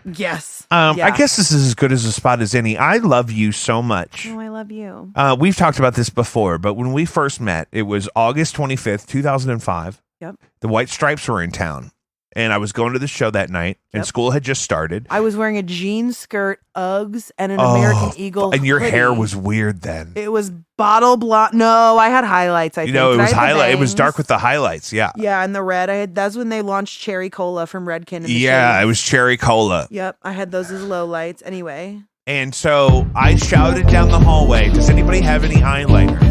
Speaker 2: Yes.
Speaker 3: I guess this is as good as a spot as any. I love you so much.
Speaker 2: Oh, I love you.
Speaker 3: We've talked about this before, but when we first met, it was August 25th, 2005.
Speaker 2: Yep.
Speaker 3: The White Stripes were in town. And I was going to the show that night, and school had just started.
Speaker 2: I was wearing a jean skirt, Uggs, and an American Eagle
Speaker 3: and your
Speaker 2: hoodie.
Speaker 3: hair was weird then.
Speaker 2: It was bottle blonde. No, I had highlights. I think.
Speaker 3: It was highlight. It was
Speaker 2: bangs.
Speaker 3: dark with the highlights. Yeah.
Speaker 2: Yeah, and the red. That's when they launched Cherry Cola from Redken.
Speaker 3: Yeah, it was Cherry Cola.
Speaker 2: Yep, I had those as low lights. Anyway.
Speaker 3: And so I shouted down the hallway, "Does anybody have any eyeliner?"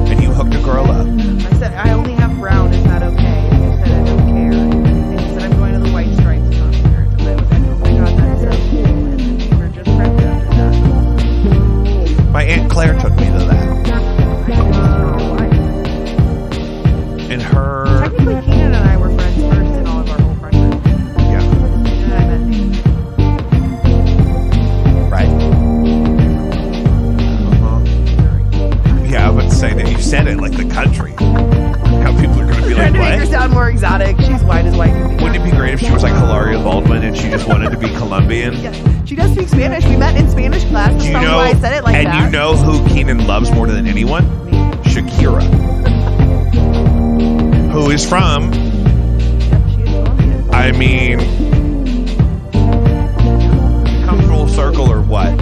Speaker 3: And you hooked a girl up.
Speaker 2: I said, "I only have brown. Is that okay?" And you said, "I don't care." And you said, "I'm going to the White Stripes concert." And I was like, "Oh my god, that's so cool." And then we were just friends after that.
Speaker 3: My Aunt Claire took me to that. And her...
Speaker 2: Technically, Keenan and I were friends first in all of our whole friend group.
Speaker 3: Yeah.
Speaker 2: And I met me.
Speaker 3: Right. Yeah, I would say that you said it like the country. How people are going to be like,
Speaker 2: Trying to make her
Speaker 3: what?
Speaker 2: sound more exotic. She's white as white can be.
Speaker 3: Wouldn't it be great if she was like Hilaria Baldwin and she just wanted to be Colombian?
Speaker 2: Yeah, she does speak Spanish. We met in Spanish class. That's
Speaker 3: Do you
Speaker 2: probably
Speaker 3: know?
Speaker 2: why I said it like
Speaker 3: and
Speaker 2: that.
Speaker 3: you know who Keenan loves more than anyone?
Speaker 2: Me.
Speaker 3: Shakira, who is from?
Speaker 2: Yep, she is Colombian.
Speaker 3: I mean, come full circle or what?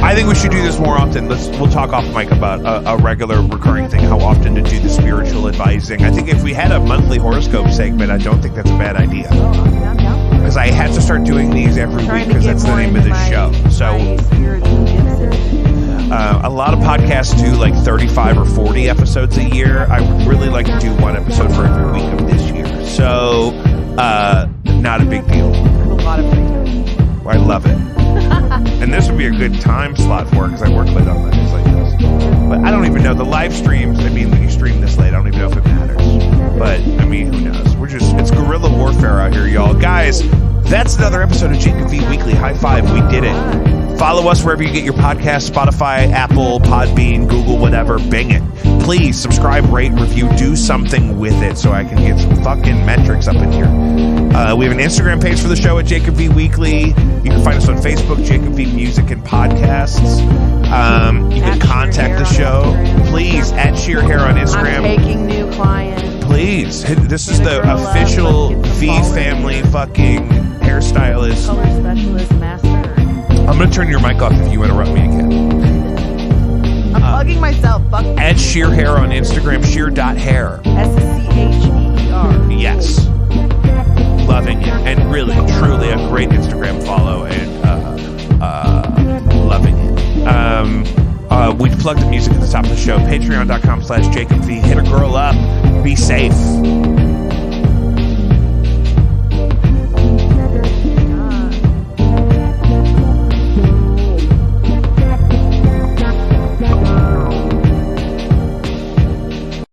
Speaker 3: I think we should do this more often. We'll talk off mic about a regular recurring thing, how often to do the spiritual advising. I think if we had a monthly horoscope segment, I don't think that's a bad idea.
Speaker 2: Oh, I'm down for it.
Speaker 3: Because I had to start doing these every week
Speaker 2: Trying to
Speaker 3: because
Speaker 2: get
Speaker 3: that's the
Speaker 2: more
Speaker 3: name of
Speaker 2: into
Speaker 3: the show.
Speaker 2: my
Speaker 3: So
Speaker 2: spiritual gifts and
Speaker 3: a lot of podcasts do like 35 or 40 episodes a year. I would really like to do one episode for every week of this year. So not a big deal.
Speaker 2: I have a lot of free time.
Speaker 3: I love it. And this would be a good time slot for it because I work late on Mondays like this. But I don't even know. The live streams, I mean, when you stream this late, I don't even know if it matters. But, I mean, who knows? It's guerrilla warfare out here, y'all. Guys, that's another episode of Jacob V Weekly. High five. We did it. Follow us wherever you get your podcast, Spotify, Apple, Podbean, Google, whatever. Bang it. Please subscribe, rate, review, do something with it so I can get some fucking metrics up in here. We have an Instagram page for the show at Jacob V Weekly. You can find us on Facebook, Jacob V Music and Podcasts. You can contact the show. Please, at Sheer Hair on Instagram.
Speaker 2: I'm taking new clients.
Speaker 3: Please. This is
Speaker 2: Get a
Speaker 3: the
Speaker 2: girl up,
Speaker 3: official
Speaker 2: let's get some
Speaker 3: V
Speaker 2: followers.
Speaker 3: family fucking hairstylist.
Speaker 2: Color specialist master.
Speaker 3: I'm going to turn your mic off if you interrupt me again.
Speaker 2: I'm plugging myself. Fuck.
Speaker 3: At Sheer Hair on Instagram, sheer.hair.
Speaker 2: SCHEER.
Speaker 3: Yes. Loving it. And really, truly a great Instagram follow and loving it. We plug the music at the top of the show. Patreon.com/JacobV. Hit a girl up. Be safe.